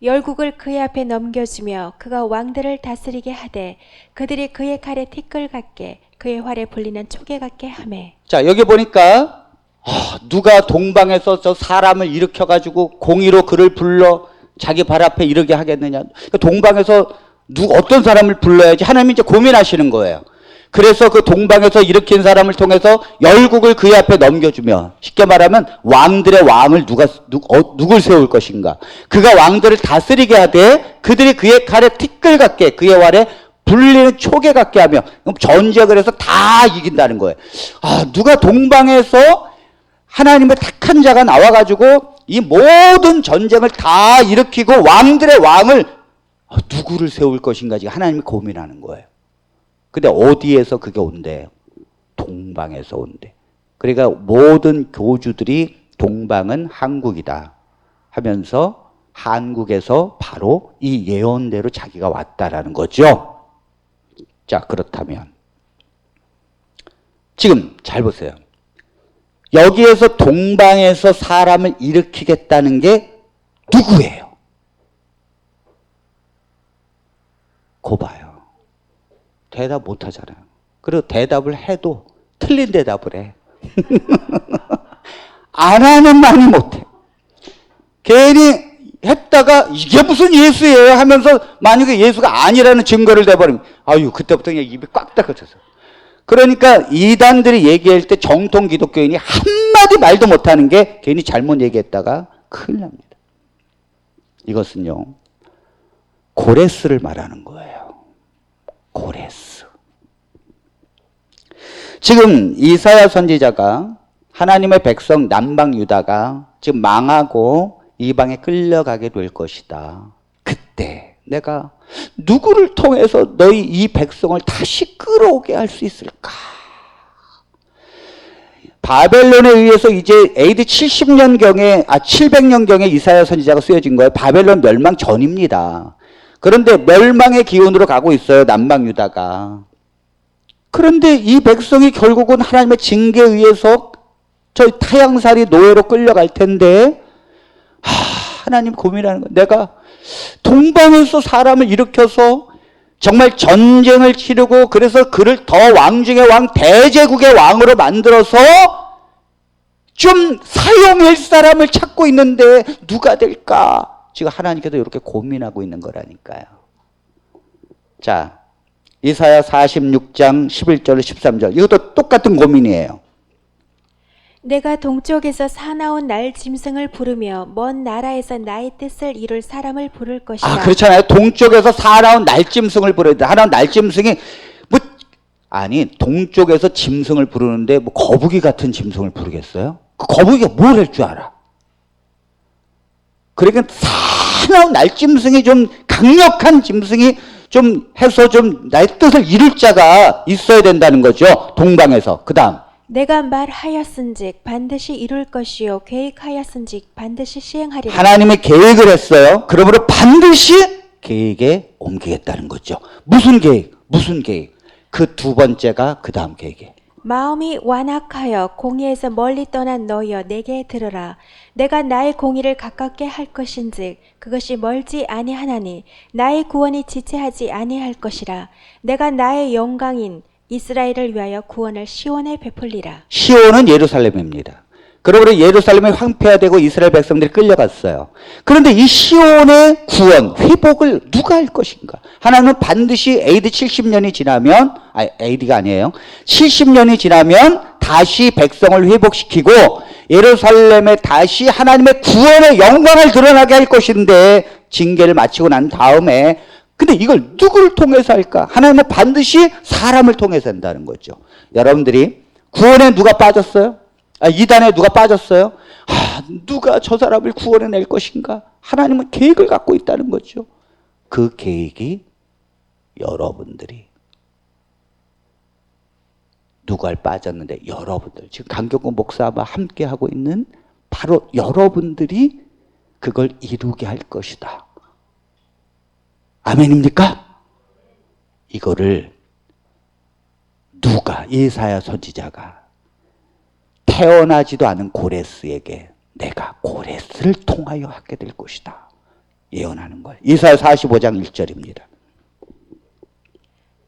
열국을 그의 앞에 넘겨주며 그가 왕들을 다스리게 하되 그들이 그의 칼에 티끌 같게 그의 활에 불리는 초계 같게 하매. 자, 여기 보니까 누가 동방에서 저 사람을 일으켜가지고 공의로 그를 불러 자기 발 앞에 이르게 하겠느냐. 그러니까 동방에서 어떤 사람을 불러야지 하나님이 이제 고민하시는 거예요. 그래서 그 동방에서 일으킨 사람을 통해서 열국을 그의 앞에 넘겨주며, 쉽게 말하면 왕들의 왕을 누굴 세울 것인가. 그가 왕들을 다스리게 하되 그들이 그의 칼에 티끌 같게 그의 활에 불리는 초계 같게 하며, 전쟁을 해서 다 이긴다는 거예요. 누가 동방에서 하나님의 택한 자가 나와가지고 이 모든 전쟁을 다 일으키고 왕들의 왕을 누구를 세울 것인가 지금 하나님이 고민하는 거예요. 근데 어디에서 그게 온대요? 동방에서 온대. 그러니까 모든 교주들이 동방은 한국이다 하면서 한국에서 바로 이 예언대로 자기가 왔다라는 거죠. 자, 그렇다면 지금 잘 보세요. 여기에서 동방에서 사람을 일으키겠다는 게 누구예요? 고 봐요. 대답 못 하잖아요. 그리고 대답을 해도 틀린 대답을 해. 안 하는 말이 못해. 괜히 했다가 이게 무슨 예수예요 하면서 만약에 예수가 아니라는 증거를 대버리면 그때부터 그냥 입이 꽉 닫혀서. 그러니까 이단들이 얘기할 때 정통 기독교인이 한마디 말도 못하는 게 괜히 잘못 얘기했다가 큰일 납니다. 이것은요, 고레스를 말하는 거예요. 고레스. 지금 이사야 선지자가 하나님의 백성 남방 유다가 지금 망하고 이방에 끌려가게 될 것이다. 그때 내가 누구를 통해서 너희 이 백성을 다시 끌어오게 할 수 있을까? 바벨론에 의해서 이제 AD 70년경에 700년경에 이사야 선지자가 쓰여진 거예요. 바벨론 멸망 전입니다. 그런데 멸망의 기운으로 가고 있어요, 남방 유다가. 그런데 이 백성이 결국은 하나님의 징계에 의해서 저 타향살이 노예로 끌려갈 텐데, 하나님 고민하는 거예요. 내가 동방에서 사람을 일으켜서 정말 전쟁을 치르고 그래서 그를 더 왕 중의 왕, 대제국의 왕으로 만들어서 좀 사용할 사람을 찾고 있는데 누가 될까? 지금 하나님께서 이렇게 고민하고 있는 거라니까요. 자, 이사야 46장 11절 13절 이것도 똑같은 고민이에요. 내가 동쪽에서 사나운 날 짐승을 부르며 먼 나라에서 나의 뜻을 이룰 사람을 부를 것이다. 그렇잖아요. 동쪽에서 사나운 날짐승을 부르야 돼. 사나운 날짐승이 동쪽에서 짐승을 부르는데 거북이 같은 짐승을 부르겠어요? 그 거북이가 뭘 할 줄 알아? 그러니까 사나운 날짐승이 좀 강력한 짐승이 좀 해서 좀 나의 뜻을 이룰 자가 있어야 된다는 거죠. 동방에서. 그 다음. 내가 말하였은즉 반드시 이룰 것이요 계획하였은즉 반드시 시행하리라. 하나님이 계획을 했어요. 그러므로 반드시 계획에 옮기겠다는 거죠. 무슨 계획? 무슨 계획? 그 두 번째가 그 다음 계획이에요. 마음이 완악하여 공의에서 멀리 떠난 너희여 내게 들으라. 내가 나의 공의를 가깝게 할 것인즉 그것이 멀지 아니하나니 나의 구원이 지체하지 아니할 것이라. 내가 나의 영광인 이스라엘을 위하여 구원을 시온에 베풀리라. 시온은 예루살렘입니다. 그러므로 예루살렘이 황폐화되고 이스라엘 백성들이 끌려갔어요. 그런데 이 시온의 구원, 회복을 누가 할 것인가? 하나님은 반드시 AD 70년이 지나면, AD가 아니에요. 70년이 지나면 다시 백성을 회복시키고 예루살렘에 다시 하나님의 구원의 영광을 드러나게 할 것인데, 징계를 마치고 난 다음에 근데 이걸 누구를 통해서 할까? 하나님은 반드시 사람을 통해서 한다는 거죠. 여러분들이 구원에 누가 빠졌어요? 이단에 누가 빠졌어요? 누가 저 사람을 구원해낼 것인가? 하나님은 계획을 갖고 있다는 거죠. 그 계획이 여러분들이 누가 빠졌는데 여러분들 지금 강경구 목사와 함께 하고 있는 바로 여러분들이 그걸 이루게 할 것이다. 아멘입니까? 이거를 누가 예사야 선지자가 태어나지도 않은 고레스에게 내가 고레스를 통하여 하게 될 것이다 예언하는 거예요. 예사야 45장 1절입니다.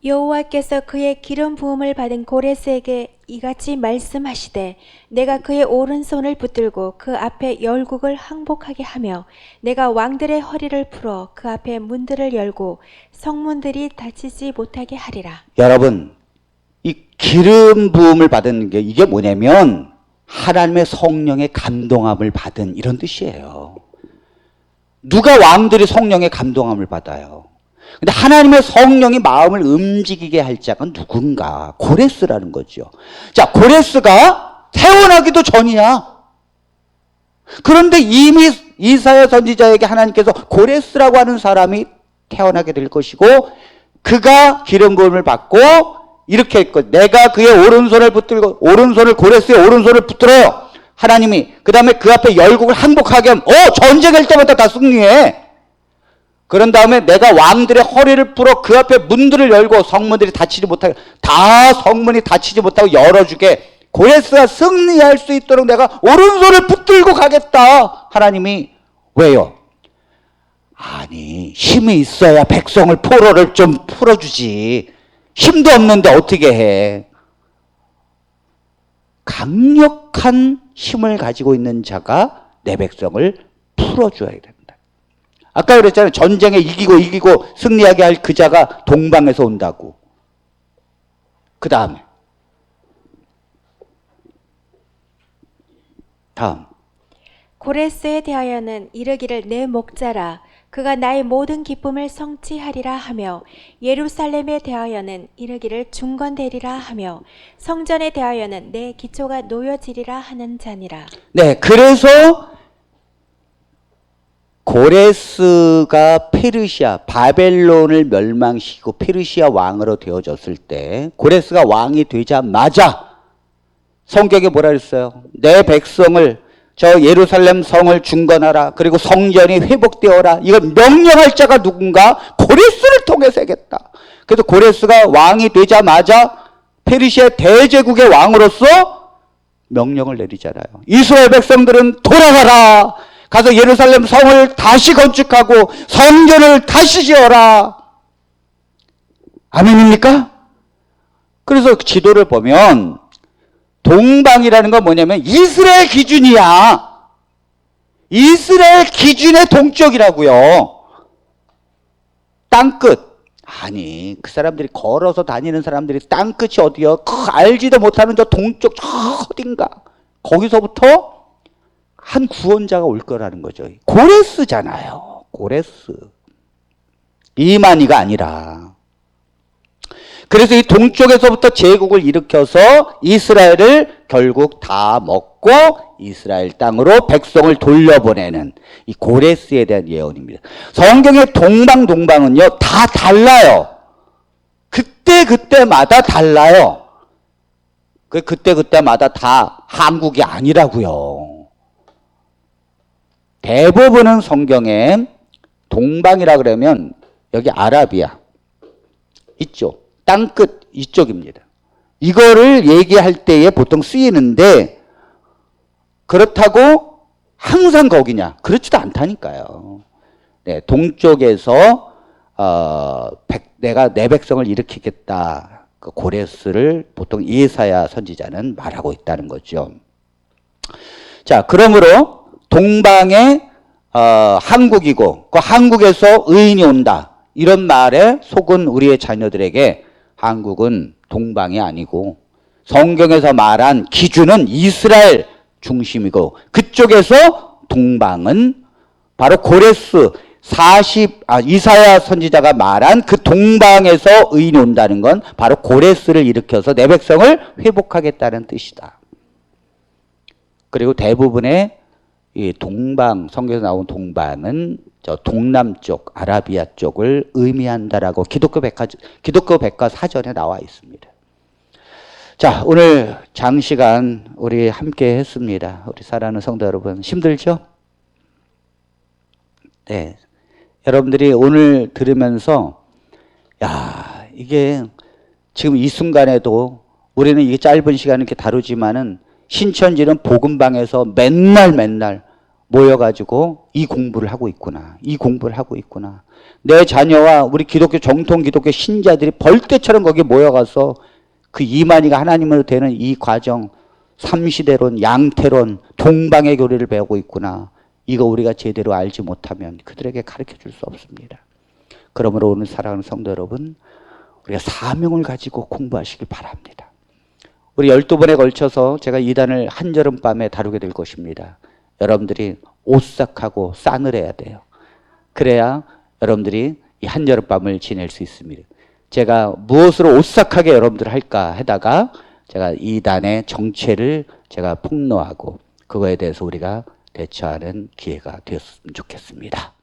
여호와께서 그의 기름 부음을 받은 고레스에게 이같이 말씀하시되 내가 그의 오른손을 붙들고 그 앞에 열국을 항복하게 하며 내가 왕들의 허리를 풀어 그 앞에 문들을 열고 성문들이 닫히지 못하게 하리라. 여러분, 이 기름 부음을 받은 게 이게 뭐냐면 하나님의 성령의 감동함을 받은 이런 뜻이에요. 누가 왕들이 성령의 감동함을 받아요? 근데 하나님의 성령이 마음을 움직이게 할 자가 누군가? 고레스라는 거죠. 자, 고레스가 태어나기도 전이야. 그런데 이미 이사야 선지자에게 하나님께서 고레스라고 하는 사람이 태어나게 될 것이고 그가 기름 부음을 받고 이렇게 했고 내가 그의 오른손을 붙들고 오른손을 고레스의 오른손을 붙들어요. 하나님이 그 다음에 그 앞에 열국을 항복하게 하면 전쟁할 때마다 다 승리해. 그런 다음에 내가 왕들의 허리를 풀어 그 앞에 문들을 열고 성문들이 닫히지 못하게 다 성문이 닫히지 못하고 열어주게 고레스가 승리할 수 있도록 내가 오른손을 붙들고 가겠다. 하나님이 왜요? 아니 힘이 있어야 백성을 포로를 좀 풀어주지. 힘도 없는데 어떻게 해? 강력한 힘을 가지고 있는 자가 내 백성을 풀어줘야 된다. 아까 그랬잖아요. 전쟁에 이기고 승리하게 할 그 자가 동방에서 온다고. 그 다음 고레스에 대하여는 이르기를 내 목자라 그가 나의 모든 기쁨을 성취하리라 하며 예루살렘에 대하여는 이르기를 중건되리라 하며 성전에 대하여는 내 기초가 놓여지리라 하는 자니라. 네, 그래서 고레스가 페르시아, 바벨론을 멸망시키고 페르시아 왕으로 되어졌을 때 고레스가 왕이 되자마자 성경에 뭐라 그랬어요? 내 백성을 저 예루살렘 성을 중건하라. 그리고 성전이 회복되어라. 이걸 명령할 자가 누군가? 고레스를 통해서 하겠다. 그래서 고레스가 왕이 되자마자 페르시아 대제국의 왕으로서 명령을 내리잖아요. 이스라엘 백성들은 돌아가라. 가서 예루살렘 성을 다시 건축하고 성전을 다시 지어라. 아멘입니까? 그래서 지도를 보면 동방이라는 건 뭐냐면 이스라엘 기준이야. 이스라엘 기준의 동쪽이라고요. 땅끝. 아니 그 사람들이 걸어서 다니는 사람들이 땅끝이 어디요? 알지도 못하는 저 동쪽 저 어딘가. 거기서부터 한 구원자가 올 거라는 거죠. 고레스잖아요. 고레스. 이만희가 아니라. 그래서 이 동쪽에서부터 제국을 일으켜서 이스라엘을 결국 다 먹고 이스라엘 땅으로 백성을 돌려보내는 이 고레스에 대한 예언입니다. 성경의 동방은요 다 달라요. 그때마다 달라요. 그때마다 다 한국이 아니라고요. 대부분은 성경에 동방이라 그러면 여기 아라비아 이쪽 땅끝 이쪽입니다. 이거를 얘기할 때에 보통 쓰이는데 그렇다고 항상 거기냐? 그렇지도 않다니까요. 네, 동쪽에서 내가 내 백성을 일으키겠다. 그 고레스를 보통 예사야 선지자는 말하고 있다는 거죠. 자, 그러므로 동방에 한국이고 그 한국에서 의인이 온다. 이런 말에 속은 우리의 자녀들에게 한국은 동방이 아니고 성경에서 말한 기준은 이스라엘 중심이고 그쪽에서 동방은 바로 고레스 이사야 선지자가 말한 그 동방에서 의인이 온다는 건 바로 고레스를 일으켜서 내 백성을 회복하겠다는 뜻이다. 그리고 대부분의 이 동방, 성경에서 나온 동방은 저 동남쪽, 아라비아 쪽을 의미한다라고 기독교 백과 사전에 나와 있습니다. 자, 오늘 장시간 우리 함께 했습니다. 우리 사랑하는 성도 여러분, 힘들죠? 네. 여러분들이 오늘 들으면서, 야, 이게 지금 이 순간에도 우리는 이게 짧은 시간 이렇게 다루지만은 신천지는 복음방에서 맨날 모여가지고 이 공부를 하고 있구나. 이 공부를 하고 있구나. 내 자녀와 우리 기독교, 정통 기독교 신자들이 벌떼처럼 거기에 모여가서 그 이만희가 하나님으로 되는 이 과정, 삼시대론, 양태론, 동방의 교리를 배우고 있구나. 이거 우리가 제대로 알지 못하면 그들에게 가르쳐 줄 수 없습니다. 그러므로 오늘 사랑하는 성도 여러분, 우리가 사명을 가지고 공부하시길 바랍니다. 우리 12번에 걸쳐서 제가 이단을 한여름밤에 다루게 될 것입니다. 여러분들이 오싹하고 싸늘해야 돼요. 그래야 여러분들이 이 한여름밤을 지낼 수 있습니다. 제가 무엇으로 오싹하게 여러분들 할까 하다가 제가 이단의 정체를 제가 폭로하고 그거에 대해서 우리가 대처하는 기회가 되었으면 좋겠습니다.